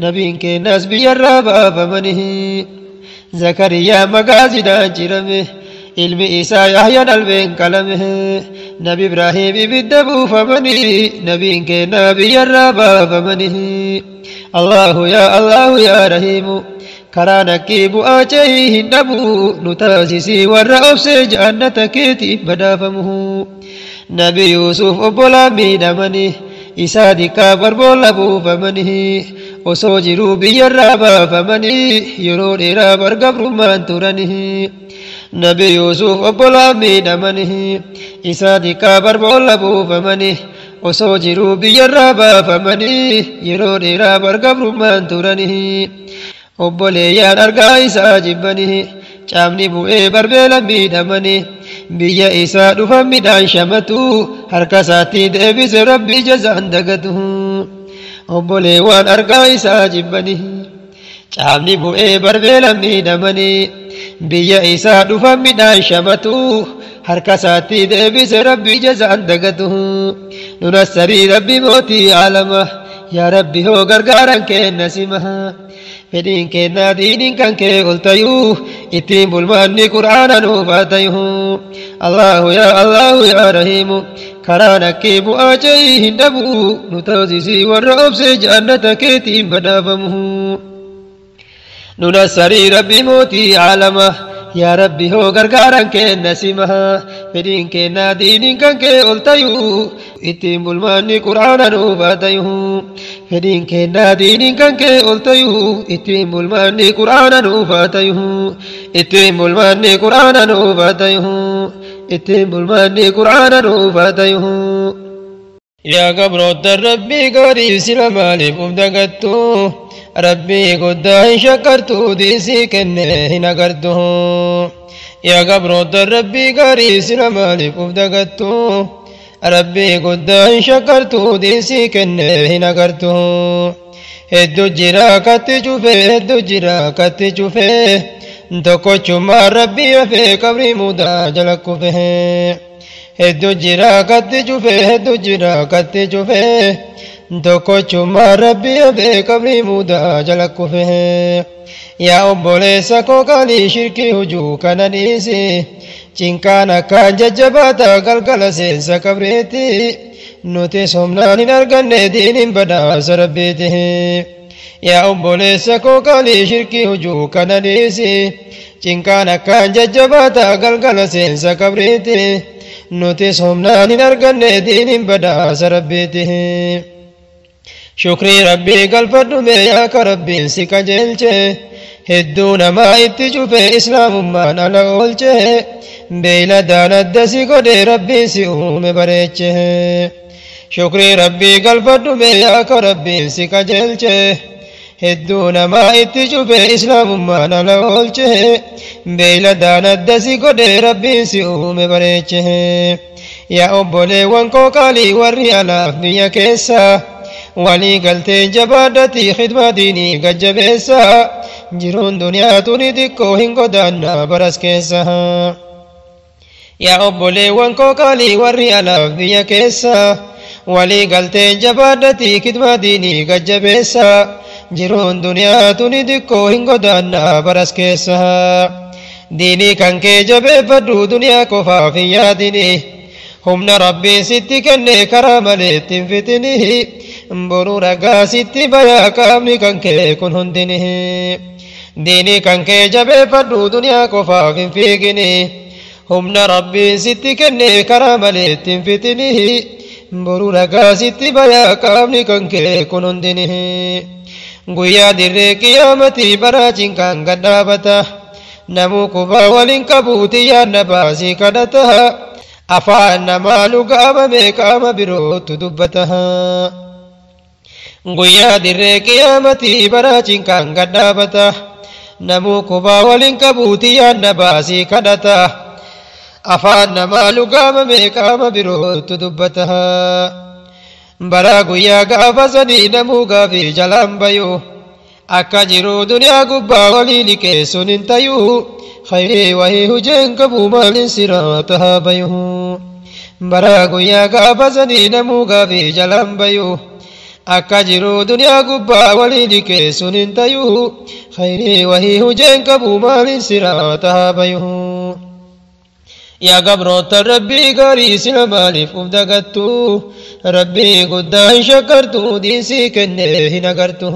nabiin keenyas biyyarraa baafamanii zakariyaan magaazidhaa injirame ilmi isaa yahyaan albeen qalame nabi ibraahim ibidda buufamanii nabiin keenya biyyarraa baafamanii allahu yaa rahiimu karaa nakkii bu'aa cehii hin dhabu nu taasisii warra obsee jannata keetiif badhaafamu nabi yuusuf obbolaan miidhamanii isaa diqqaa barboolla buufamanii osoo jiruu biyyarraa baafamanii yeroo dheeraa bargabrummaan turanii nabi yuusuf obbolaan miidhamanii isaa diqqaa barboolla buufamanii osoo jiruu biyyarraa baafamanii yeroo dheeraa bargabrummaan turanii obboleeyyaan argaa isaa jibbanii caamni bu'ee barbeelan miidhamanii biyya isaa dhufan midhaan shamatu harka isaatti deebise rabbii jazaan dagatu obboleewwan argaa isaa jibbanii caamni bu'ee barbeelan miidhamanii biyya isaa dhufan midhaan shamatu harka isaatti deebise rabbii jazaan dagatu nunassarii rabbi mootii aalama yaa rabbi hoo gargaaran keenna simaha fedhiin kennaa diiniin kan kee ol tayuu ittiin bulmaanni qur'aana nuuf haa tayuu allahu yaa rahiimu karaa nakkii bu'aa cehii hin dhabu nu taasisii warra obsee jannata keetiin badhaafamu nunassarii rabbi mootii aalama yaa rabbi hoo gargaaran keenna simaha fedhiin kennaa diiniin kan kee ol tayuu ittiin bulmaanni qur'aana nuuf haa tayuu fedhiin kennaa diiniin kan kee ol tayuu ittiin bulmaanni qur'aana nuuf haa tayuu ittiin bulmaanni qur'aana nuuf haa tayuu ittiin bulmaanni qur'aana nuuf haa tayuu yaa gabroota rabbii gaarii sila maaliif uf dagattu rabbii guddaa hin shakkartu diisii kenne hin agartu yaa gabroota rabbii gaarii sila maaliif uf dagattu rabbii guddaa hin shakkartu diisii kenne hin agartu hedduu jira katti cufe tokkochummaa rabbii hafee qabrii mudaa jala kufe hedduu jira katti cufe tokkochummaa rabbii hafee qabrii mudaa jala kufe yaa obboleessa koo qaalii shirkii hujuu kana dhiisi cinqaan akkaan jajjabaata galgala seensa qabriitti nuti somnaan hin arganne diiniin badhaasa rabbiitihi yaa obboleessa koo qaalii shirkii hujuu kana dhiisi cinqaan akkaan jajjabaata galgala seensa qabriiti nuti somnaan hin arganne diiniin badhaasa rabbiitihi shukrii rabbii galfadhume yaa ka rabbiin si qajeelche hedduu namaa itti cufe islaamummaan ala oolche beeyladaan adda si godhe rabbiin si uume bareeche shukrii rabbii galfadhume yaa ka rabbiin si qajeelche hedduu namaa itti cufe islaamummaan ala oolche beeyladaan adda si godhe rabbiin si uume bareeche yaa obboleewwan koo qaalii warri alaaf biyya keessa walii galtee jabaadhatii khidmaa diinii gajjabeessa jiruun duniyaa tuni xiqqoo hin godaanna baras keessa yaa obboleewwan koo qaalii warri alaaf biyya keessa walii galtee jabaadhatii khidmaa diinii gajjabeessa jiruun duniyaa tuni xiqqoo hin godaanna baras keessa diinii kan kee jabeeffadhu duniyaa qofaaf hin yaadini humna rabbiin sitti kenne karaa malee ittiin fitini boruu ragaa sitti bayaa qaamni kan kee kun hundini diinii kan kee jabeeffadhu duniyaa qofaaf hin fiigini humna rabbiin sitti kenne karaa malee ittiin fitini boruu ragaa sitti bayaa qaamni kan kee kun hundini guyyaa dirree qiyaamatii baraa cinqaan gad dhaabata namuu kubaa waliin qabuuti yaadna baasii kadhata afaan namaa lugaamame qaama birootu dubbata guyyaa dirree qiyaamatii baraa cinqaan gad dhaabata namuu kubaa waliin qabuuti yaadna baasii kadhata afaan namaa lugaamame qaama birootu dubbata baraa guyyaa gaafa sanii namuu gaafii jalaan bayu akka jiru duniyaa gubbaa walii liqeessuun hin tayu khayrii wahii hujeen qabu maalin siraata haa bayu baraa guyyaa gaafa sanii namuu gaafii jalaan bayu akka jiru duniyaa gubbaa walii liqeessuun hin tayu khayrii wahii hujeen qabu maalin siraata haa bayu yaa gabroota rabbii gaarii sila maaliif uf dagattu rabbii guddaa hin shakkartu diinsii kenne hin agartu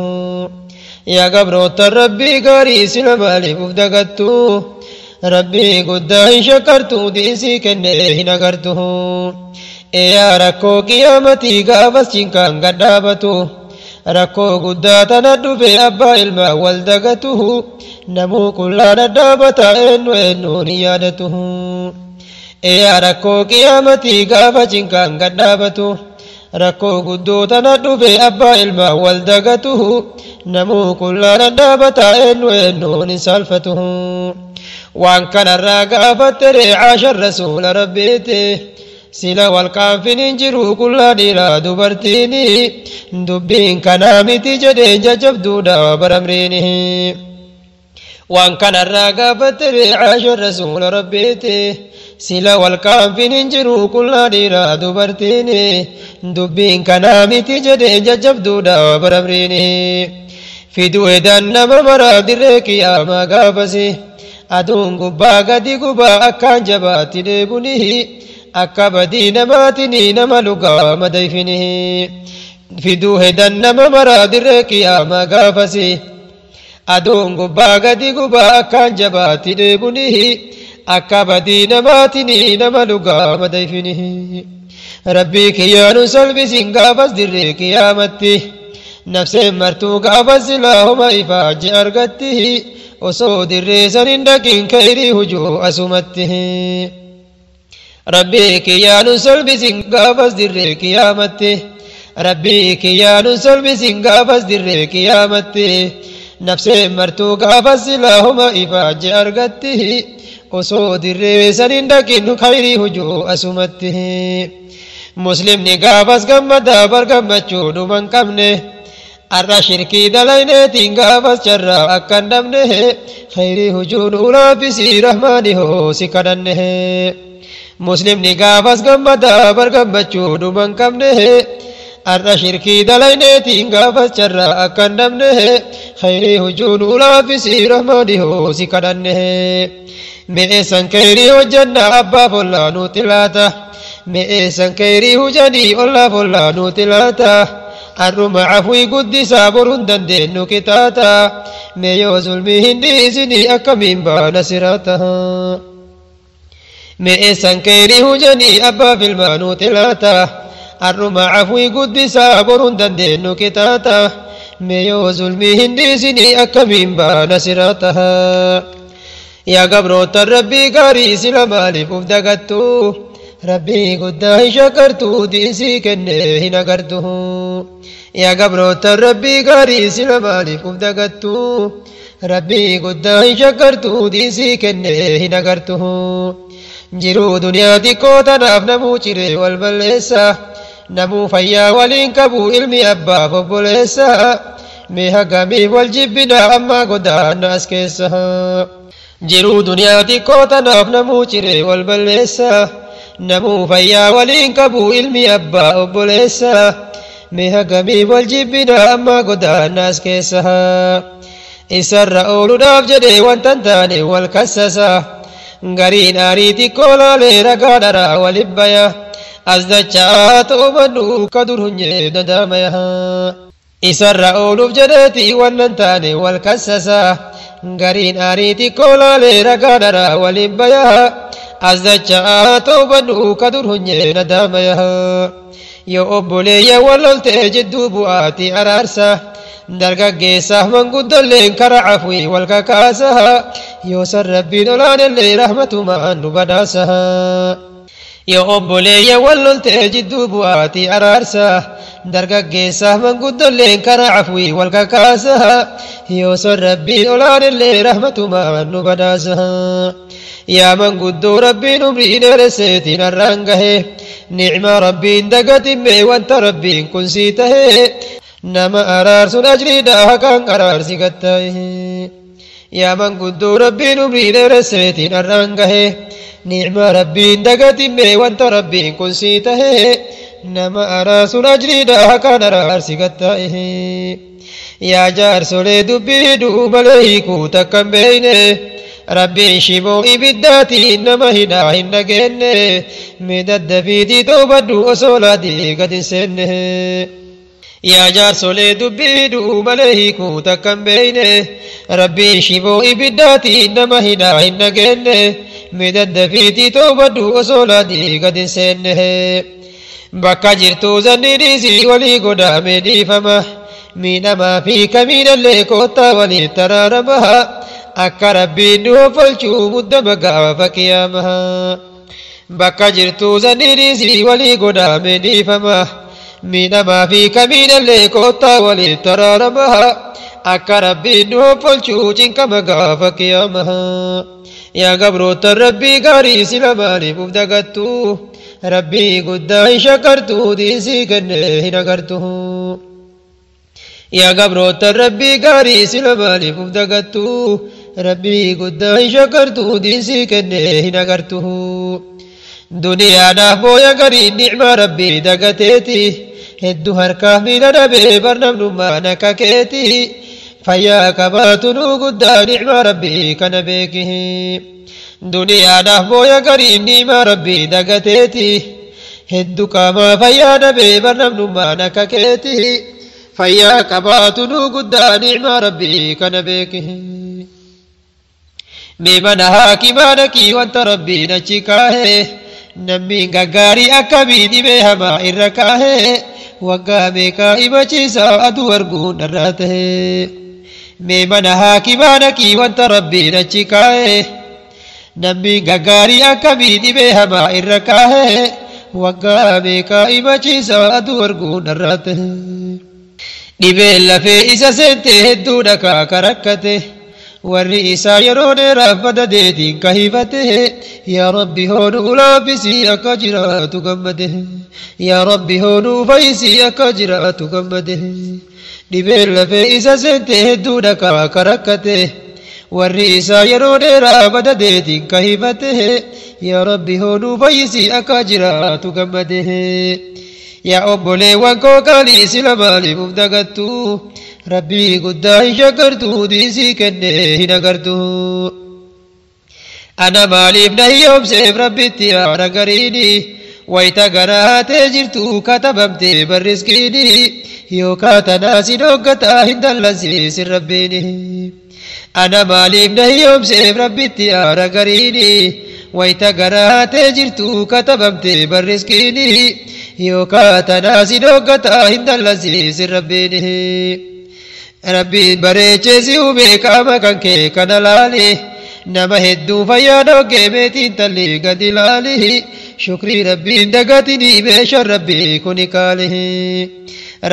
yaa gabroota rabbii gaarii sila maaliif uf dagattu rabbii guddaa hin shakkartu diinsii kenne hin agartu yaa rakkoo qiyaamatii gaafas cinqaan gad dhaabatu rakkoo guddaa tana dhufe abbaa ilmaa wal dagatu namuu qullaa dhadhaabata eenyuun hin yaadatu yaa rakkoo qiyaamatii gaafa cinqaan gad dhaabatu rakkoo guddoo tana dhufe abbaa ilmaa wal dagatu namuu qullaa dhadhaabata eenyuun hin saalfatu waan kanarraa gaafatte reecaashan rasuula rabbiiti sila wal qaanfin hin jiru qullaa dhiiraa dubartiini dubbiin kanaa miti jedhee jajjabduudha baramriini waan kanarraa gaafatte reecaashan rasuula rabbiiti sila wal qaanfin hin jiru qullaa dhiiraa dubartiini dubbiin kanaa miti jedhee jajjabduudha baramriini fiduu edan nama maraa dirree qiyaamaa gaafasi aduun gubbaa gadi gubaa akkaan jabaatti deebuni akka badii namaatiin nama lugaa madayfini fiduu edan nama maraa dirree qiyaamaa gaafasi aduun gubbaa gadi gubaa akkaan jabaatti deebuni akka badii namaatiin nama lugaa madayfini rabbii kiyyaanu salphisiin gaafas dirree qiyaamatti nafseen martuu gaafas silaahuma ifaaje argatti osoo dirree san hin dhaqin khayrii hujuu asumatti rabbii kiyyaanu salphisiin gaafas dirree qiyaamatti rabbii kiyyaanu salphisiin gaafas dirree qiyaamatti nafseen martuu gaafas silaahuma ifaaje argatti osoo dirree san hin dhaqin khayrii hujuu asumatti muslimni gaafas gammadaa bar gammachuu dhuman qabne arra shirkii dalayneetiin gaafas carraa akka hin dhabne khayrii hujuu nuuraafisii rahmaani hoosi kadhanne muslimni gaafas gammadaa bar gammachuu dhuman qabne arra shirkii dalayneetiin gaafas carraa akka hin dhabne khayrii hujuu nuuraafisii rahmaani hoosi kadhanne mi'eessan khayrii hojjanna abbaaf ollaa nuuti laata مئسان كيري هجاني الله فلا نوتلاتا الرمى عفوي قدسا برندن دينو كتاتا ميو ظلمي هنديزني أكمين بانا سراتها مئسان كيري هجاني أبا في المانو تلاتا الرمى عفوي قدسا برندن دينو كتاتا ميو ظلمي هنديزني أكمين بانا سراتها يا قبروت ربي قاري سلمالي ففدقتو ربي قد شكرتو ديسي كنه نقرته يا قبروت ربي قاري سلمالي ففدقتو ربي قد شكرتو ديسي كنه نقرته جرو دنيا دي كوتا نمو چري والبلسة نمو فيا ولينكبو علمي أبا فبلسة ميها قمي والجبنا أما قدان ناس كيسها جرو دنيا دي كوتا نمو چري والبلسة نمو فيا ولينكبو علمي أبا فبلسة ميها قمي والجبنا أما قدان ناس كيسها إسر أولو نافجدي وانتنتاني والكسسة غرين آريتي كولا ليرا قادرا ولبايا أزدجات أمنو كدرهن نداميا إسر أولو بجدتي وانتاني والكسسة غرين آريتي كولا ليرا قادرا ولبايا أزدجات أمنو كدرهن نداميا يو أبولي واللتي جدو بواتي أرارسا dargaggeessa manguddoolleen karaa afwii wal kakaasaa yoo san rabbiin olaanellee rahmatumaan nu badhaasaa yoo obboleeyya wal loltee jidduu bu'aatii araarsaa dargaggeessa manguddoolleen karaa afwii wal kakaasaa yoo san rabbiin olaanellee rahmatumaan nu badhaasaa yaa manguddoo rabbiin umrii dheeresseetiin har'aan gahee ni'maa rabbiin dagatimmee wanta rabbiin kun sii tahee نما أرارسون أجريدا كان قرار سيغتايه يا من قدو ربي نبريد رسيتين الرنقه نعم ربي دقتمي وانت ربي كن سيته نما أرارسون أجريدا كان قرار سيغتايه يا جار سولي دبي دوب ليكو تكن بينه ربي شبو إبداتي إنما هنا هنا جنه مدد فيدي توبدو أصولاتي قد سنه يا جار سولي دبي دوب ليكو تكن بينه ربي شبو إبداتي إنما هنا هنا جنه مدد فيدي توبدو أصولاتي قد سنه بكا جرتو زني ريزي ولي قدامي دي فما مينما فيك من اللي كوتا ولي تراربها akka rabbiin nu hofalchuu muddama gaafa qiyaamaha bakka jirtuu zanniinisii walii godaame dhiifama miidhamaa fi kamiinallee koottaa walii taraaramaha akka rabbiin nu hofalchuu cinkama gaafa qiyaamaha yaa gabroottan rabbii gaarii sila maaliif uf dagattuu rabbii guddaa hin shakkartuu diisii kennee hin agartuu yaa gabroottan rabbii gaarii sila maaliif uf dagattuu ربي قد شكرتو ديسي كنه نغرته دنيا نحبو يغري نعمة ربي دقتيتي هدو هركاه من نبي برنم نما نكاكيتي فيا كباتنو قد نعمة ربي كنبيكه دنيا نحبو يغري نعمة ربي دقتيتي هدو كما فيا نبي برنم نما نكاكيتي فيا كباتنو قد نعمة ربي كنبيكه ميمنا كيمانكي وانت ربي نچكاه نمي غغاري اكبيني بهما إركاه وقاميكا إمچيسا أدورقون نراته ميمنا كيمانكي وانت ربي نچكاه نمي غغاري اكبيني بهما إركاه وقاميكا إمچيسا أدورقون نراته نبيل في إسا سنته دونك كركته والرئيسا يرون رفض ديتين كهيفته يا ربي هونو لابسي أكجرات قمته يا ربي هونو فيسي أكجرات قمته نبيل فإسا سنته دونك كركته والرئيسا يرون رفض ديتين كهيفته يا ربي هونو فيسي أكجرات قمته يا أبولي وانكو كالي سلمالي مفتقتو ربي قد شكرتو ديسي كنه نغرتو أنا مالي بني يوم سيف ربي تيارا قريني wayta garaatee jirtu katabamtee barriskiini yookaa tanaasi dhoggataa hin dallansiisin rabbiini ana maaliif na hiyyoomseef rabbitti aara gariini wayta garaatee jirtu katabamtee barriskiini yookaa tanaasi dhoggataa hin dallansiisin rabbiini rabbiin bareechee si uume qaama kan kee kana laali nama hedduu fayyaa dhoggee meetiin talli gadi laali shukrii rabbiin dagatini meeshaan rabbii kuni kaali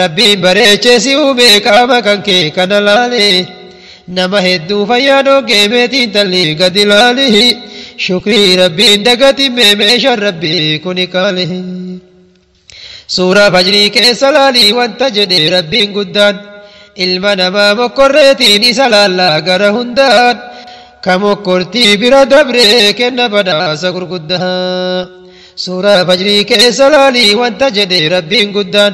rabbiin bareechee si uume qaama kan kee kana laali nama hedduu fayyaa dhoggee meetiin talli gadi laali shukrii rabbiin dagatini meeshaan rabbii kuni kaali suuraa fajrii keessa laali wanta jedhe rabbiin guddaan ilma namaa mokkorreetiin isa laallaa gara hundaan kamokkortii bira dabree kenna badhaasa gurguddaa suuraa fajrii keessa laali wanta jedhe rabbiin guddaan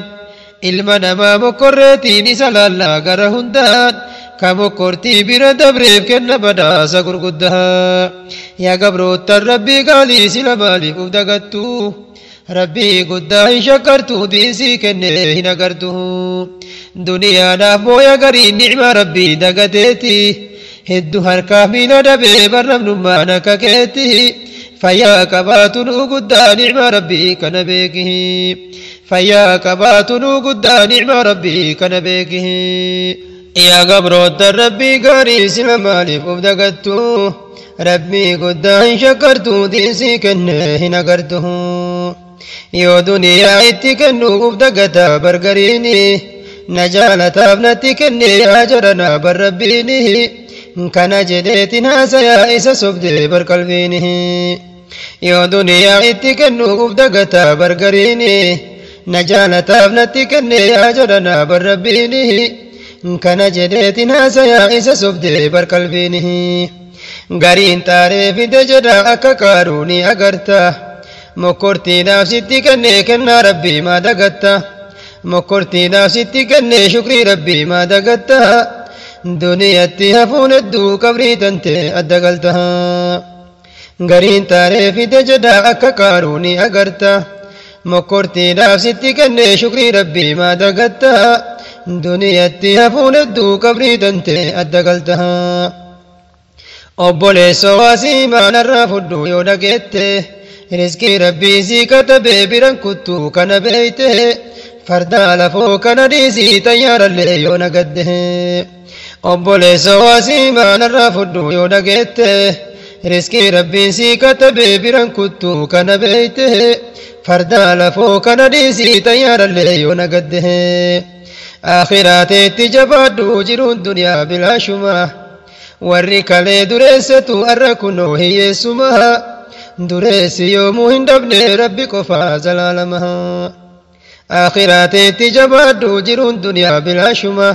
ilma namaa mokkorreetiin isa laallaa gara hundaan kamokkortii bira dabreef kenna badhaasa gurguddaa yaa gabroottan rabbii gaalii sila maaliif uf dagattu rabbii guddaa hin shakkartu diisii kenne hin agartu duniyaadhaaf mooya garii nicmaa rabbii dagateeti hedduu harkaaf miila dhabee barnamnummaan akka keetti fayyaa qabaatu nuu guddaa nicmaa rabbii kana beeki fayyaa qabaatu nuu guddaa nicmaa rabbii kana beeki yaa gabroottan rabbii gaarii sila maaliif uf dagattu rabbii guddaa hin shakkartu diisii kenne hin agartu yoo duniyaa itti kennu uf dagataa bargariini na jaalataaf natti kenne yaa jarana bar rabbiini kana jedheetin haasayaa isa sobdee bar qalbiini yoo duniyaa itti kennu uf dagataa bargariini na jaalataaf natti kenne yaa jarana bar rabbiini kana jedheetin haasayaa isa sobdee bar qalbiini gariin xaaree fide jedha akka qaaruuni agarta mokkortiidhaaf sitti kenne kennaa rabbii maa dagatta mokkortiidhaaf sitti kenne shukrii rabbii maa dagatta duniyatti hafuun hedduu qabrii tante adda galta gariin xaaree fide jedha akka qaaruuni agarta mokkortiidhaaf sitti kenne shukrii rabbii maa dagatta duniyatti hafuun hedduu qabrii tante adda galta obboleessoo asii maanarraa fudhu yoo dhageette rizqii rabbii sii katabee biran kuttuu kana beeyte fardaa lafoo kana dhiisii xayyaarallee yoo nagadde obboleessoo asii maanarraa fudhu yoo dhageette rizqii rabbii sii katabee biran kuttuu kana beeyte fardaa lafoo kana dhiisii xayyaarallee yoo nagadde aakhiraateetti jabaadhu jiruun duniyaa bilaashuma warri kalee dureessatu arra kunoo hiyyeessuma dureessi yoomuu hin dhabne rabbi qofaa zalaalama aakhiraateetti jabaadhu jiruun duniyaa bilaashuma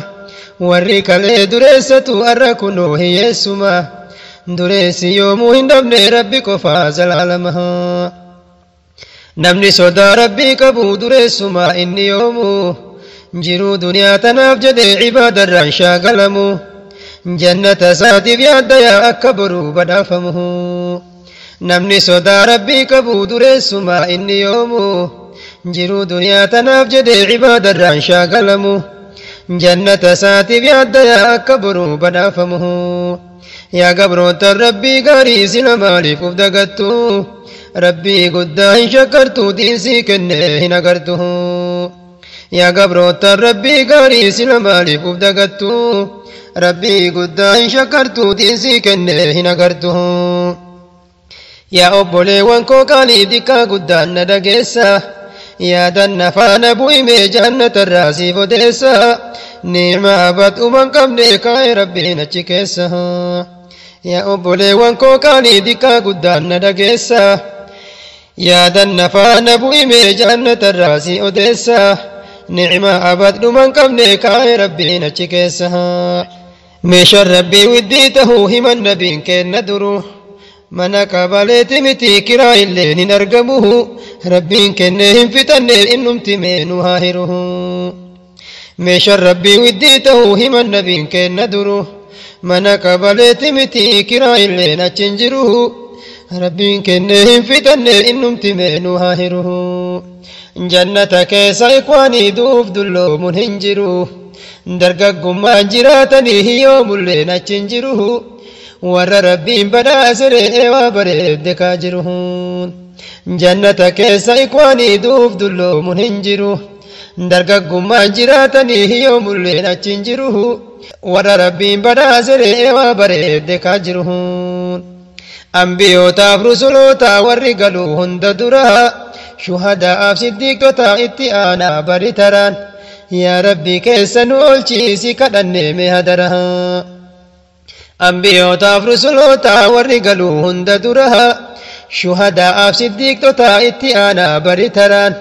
warri kalee dureessatu arra kunoo hiyyeessuma dureessi yoomuu hin dhabne rabbi qofaa zalaalama namni sodaa rabbii qabu dureessuma inni yoomuu jiruu duniyaa tanaaf jedhe ibaadarraan shaagalamu jannata isaatiif yaaddayaa akka boruu badhaafamu namni sodaa rabbii qabu dureessuma inni yoomuu jiruu duniyaa tanaaf jedhe ibaadarraan shaagalamu jannata isaatiif yaaddayaa akka boruu badhaafamu yaa gabroottan rabbii gaarii sila maaliif uf dagattu rabbii guddaa hin shakkartu diisii kenne hin agartu yaa gabroottan rabbii gaarii sila maaliif uf dagattu rabbii guddaa hin shakkartu diisii kenne hin agartu yaa obboleewwan koo qaaliif dikkaa guddaan na dhageessa yaadan nafaana bu'imee jannatarraa siif odeessa ni'maa badhuman qabne kaa'e rabbiin achi keessa yaa obboleewwan koo qaaliif dikkaa guddaan na dhageessa yaadan nafaana bu'imee jannatarraa siif odeessa ni'maa badhuman qabne kaa'e rabbiin achi keessa meeshaan rabbii widdii tahuu himan nabiin kenna duru mana qabaleeti miti kiraa illeen hin argamu rabbiin kenne hin fixanne innumti meenu haa hiru meeshaan rabbii widdii tahuu himan nabiin kenna duru mana qabaleeti miti kiraa illeen achin jiru ربين كنهم فتن إنهم تمينوا هاهره جنة كيسا إخواني دوف دلو منهنجرو درقاقم جراتني يوم اللي نتشنجره ور ربين بدا سرئ وبرد كاجرهون جنة كيسا إخواني دوف دلو منهنجرو درقاقم جراتني يوم اللي نتشنجره ور ربين بدا سرئ وبرد كاجرهون أنبيوتا فرسلوتا ورقلو هند درها شهداء صديقوتا اتئانا بريتران يا ربي كيسا نولشيسي كدن مهدرها أنبيوتا فرسلوتا ورقلو هند درها شهداء صديقوتا اتئانا بريتران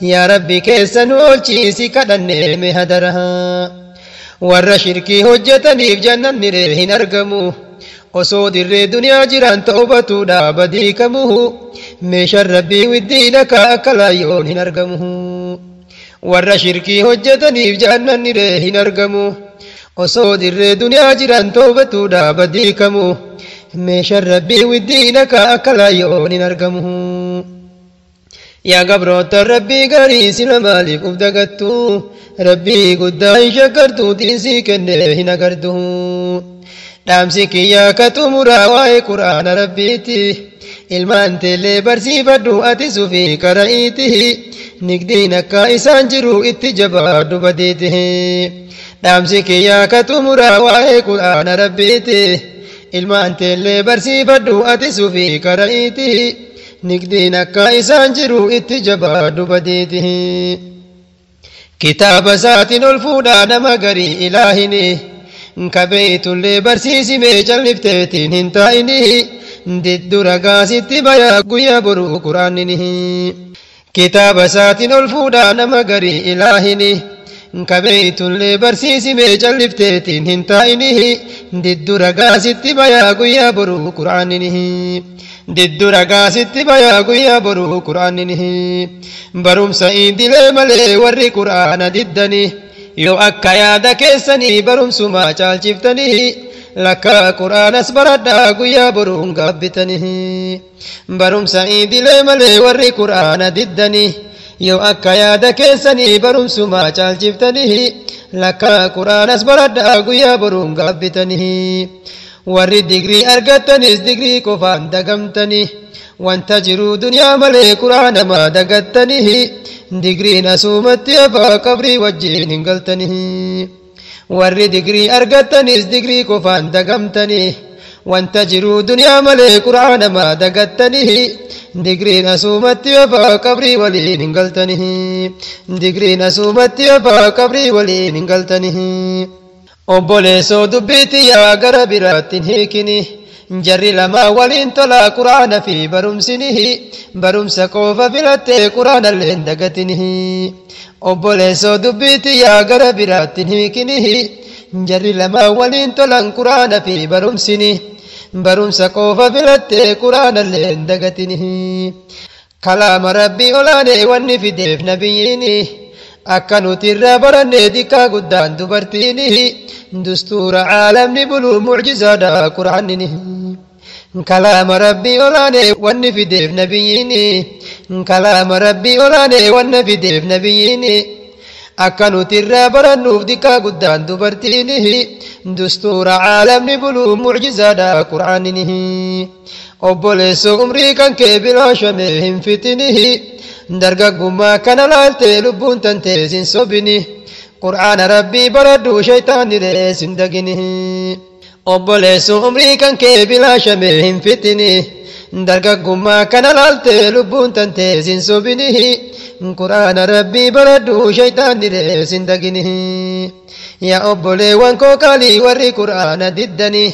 يا ربي كيسا نولشيسي كدن مهدرها ور شركي هجتني في جنة نريهن أرقمو osoo dirree duniyaa jiran ta'ubatuudha badiikamuhu meeshaan rabbii widdiinaka akka laayyoon hin argamuhu warra shirkii hojjetaniif jannaniree hin argamu osoo dirree duniyaa jiran ta'ubatuudha badiikamu meeshaan rabbii widdiinaka akka laayyoon hin argamuhu yaa gabroota rabbii gaarii sila maaliif uf dagattu rabbii guddaa hin shakkartu diinsii kennee hin agartu دامسك يا كتمرا واي قرآن ربيتي ilmaan teellee barsiifadhu ati sufii kara'iitihi nigdiina ka isaan jiru itti jabaadhu badeetihi dhaamsi kiyyaa ka xumuraa waa'ee qur'aana rabbiiti ilmaan teellee barsiifadhu ati sufii kara'iitihi nigdiina ka isaan jiru itti jabaadhu badeetihi kitaaba isaatiin ol fuudhaa nama garii ilaahini kabeeytullee barsiisimee callifteetiin hin taa'ini diddu ragaasitti bayaa guyyaa boruu quraaninihi kitaaba isaatiin ol fuudhaa nama garii ilaahini kabeeytullee barsiisimee callifteetiin hin taa'inihi diddu ragaasitti bayaa guyyaa boruu quraaninihi diddu ragaasitti bayaa guyyaa boruu quraaninihi barumsa idilee malee warri quraana diddani yoo akka yaada keessanii barumsuma caalchiftanii lakka quraanas baradhaa guyyaa boruun gaabbitanii barumsa idilee malee warri quraana diddanii yoo akka yaada keessanii barumsuma caalchiftanii lakka quraanas baradhaa guyyaa boruun gaabbitanii warri digrii argattanis digrii qofaan dagamtanii wanta jiru duniyaa malee quraana ma dagattanii digriin asumatti afaa qabrii wajjiin hin galtanii warri digrii argattanis digrii qofaan dagamtanii wanta jiru duniyaa malee quraana ma dagattanii digriin asumatti afaa qabrii waliin hin galtanii digriin asumatti afaa qabrii waliin hin galtanii obboleessoo dubbiitti yaa gara biraattiin hiikini jarri lama waliin tola quraana fi barumsinihi barumsa qofa filattee quraanallee hin dagatinihi obboleessoo dubbiitti yaa gara biraattiin hiikinihi jarri lama waliin tolan quraana fi barumsini barumsa qofa filattee quraanallee hin dagatinihi kalaama rabbii olaanee wanni fideef nabiyyiini akka nuti irraa barannee dikkaa guddaan dubartiinihi dustuura caalamni buluu mucjizaadha quraaninihi kalaama rabbii olaanee wanni fideef nabiyyiini kalaama rabbii olaanee wanna fideef nabiyyiini akka nuti irraa barannuuf dikkaa guddaan dubartiinihi dustuura caalamni buluu mucjizaadha quraaninihi obboleessoo umrii kan kee bilaashamee hin fitinihi dargaggummaa kana laaltee lubbuun tantee sin sobini qur'aana rabbii baradhu shaytaaniree sin daginihi obboleessoo umrii kan kee bilaashamee hin fitini dargaggummaa kana laaltee lubbuun tantee sin sobinihi qur'aana rabbii baradhu shaytaaniree sin daginihi yaa obboleewwan koo qaalii warri qur'aana diddanii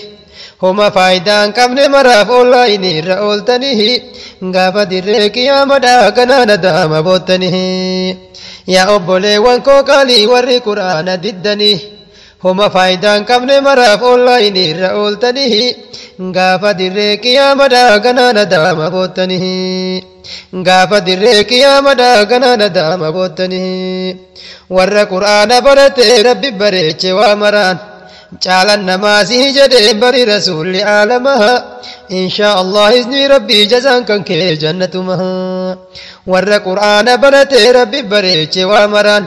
homa faayidaan qabne maraaf onlaayinii irra ooltanihi gaafa dirree qiyaamadhaa ganaa nadaama boottanihi yaa obboleewwan koo qaalii warri qur'aana diddanii homa faayidaan qabne maraaf onlaayinii irra ooltanihi gaafa dirree qiyaamadhaa ganaa nadaama boottanihi gaafa dirree qiyaamadhaa ganaa nadaama boottanihi warra qur'aana barate rabbi bareeche waa maraan جعل النماسي جدين بري رسول عالمها إن شاء الله إذن ربي جزان كان كي جنة مها ور قرآن برتي ربي بريج وامران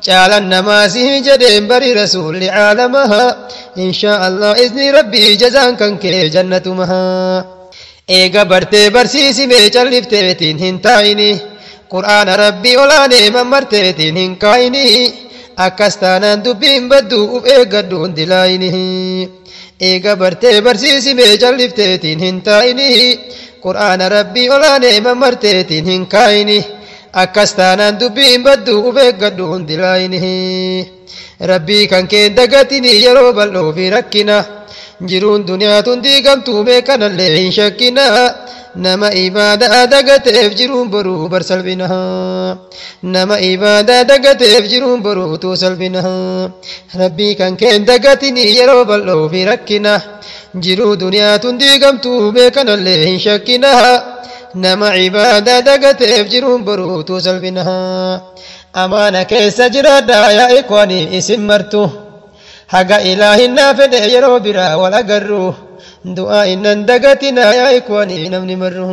جعل النماسي جدين بري رسول عالمها إن شاء الله إذن ربي جزان كان كي جنة مها إيغا برتي برسيسي ميجلفتين هنتايني قرآن ربي ولاني ممرتين هنكايني أكستانا دبين بدو إيغدون دلاينه إيغا برتي برسيسي ميجلفتين هنتايني قرآن ربي ولاني ممرتين هنكايني أكستانا دبين بدو إيغدون دلاينه ربي كان كين دقاتني يروب اللو في ركنا جرون دنيا تندقم تومي كان اللي شكنا نما إبادة دقتف جرون برو برسل بنها نما إبادة دقتف جرون برو توسل بنها ربي كان كين دقتني يروب اللو في ركنا جرون دنيا تندقم تومي كان اللي شكنا نما عبادة دقتف جرون برو توسل بنها أمانا كيس جرادا يا إخواني اسم مرتو حقا إلهي نافد يرو برا ولا قرو دعاء نندقتنا يا إخواني نمني مره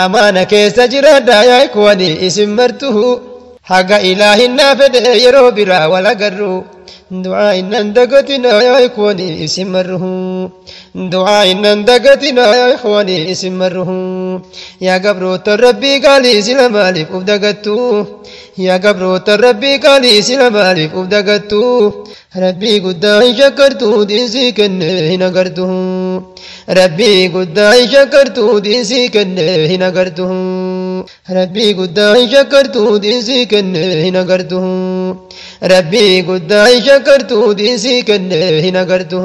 أمانا كيس جرادا يا إخواني اسم مرتو حقا إلهي نافد يرو برا ولا قرو دعاء نندقتنا يا إخواني اسم مره دعاء نندقتنا يا إخواني اسم مره يا قبرو ربي قالي سلمالك أبدقتو يا قبرو ربي قالي سلمالك أبدقتو ربي قداي شكرتو دينسي كنه نقرته ربي قداي شكرتو دينسي كنه نقرته ربي قداي شكرتو دينسي كنه نقرته ربي قداي شكرتو دينسي كنه نقرته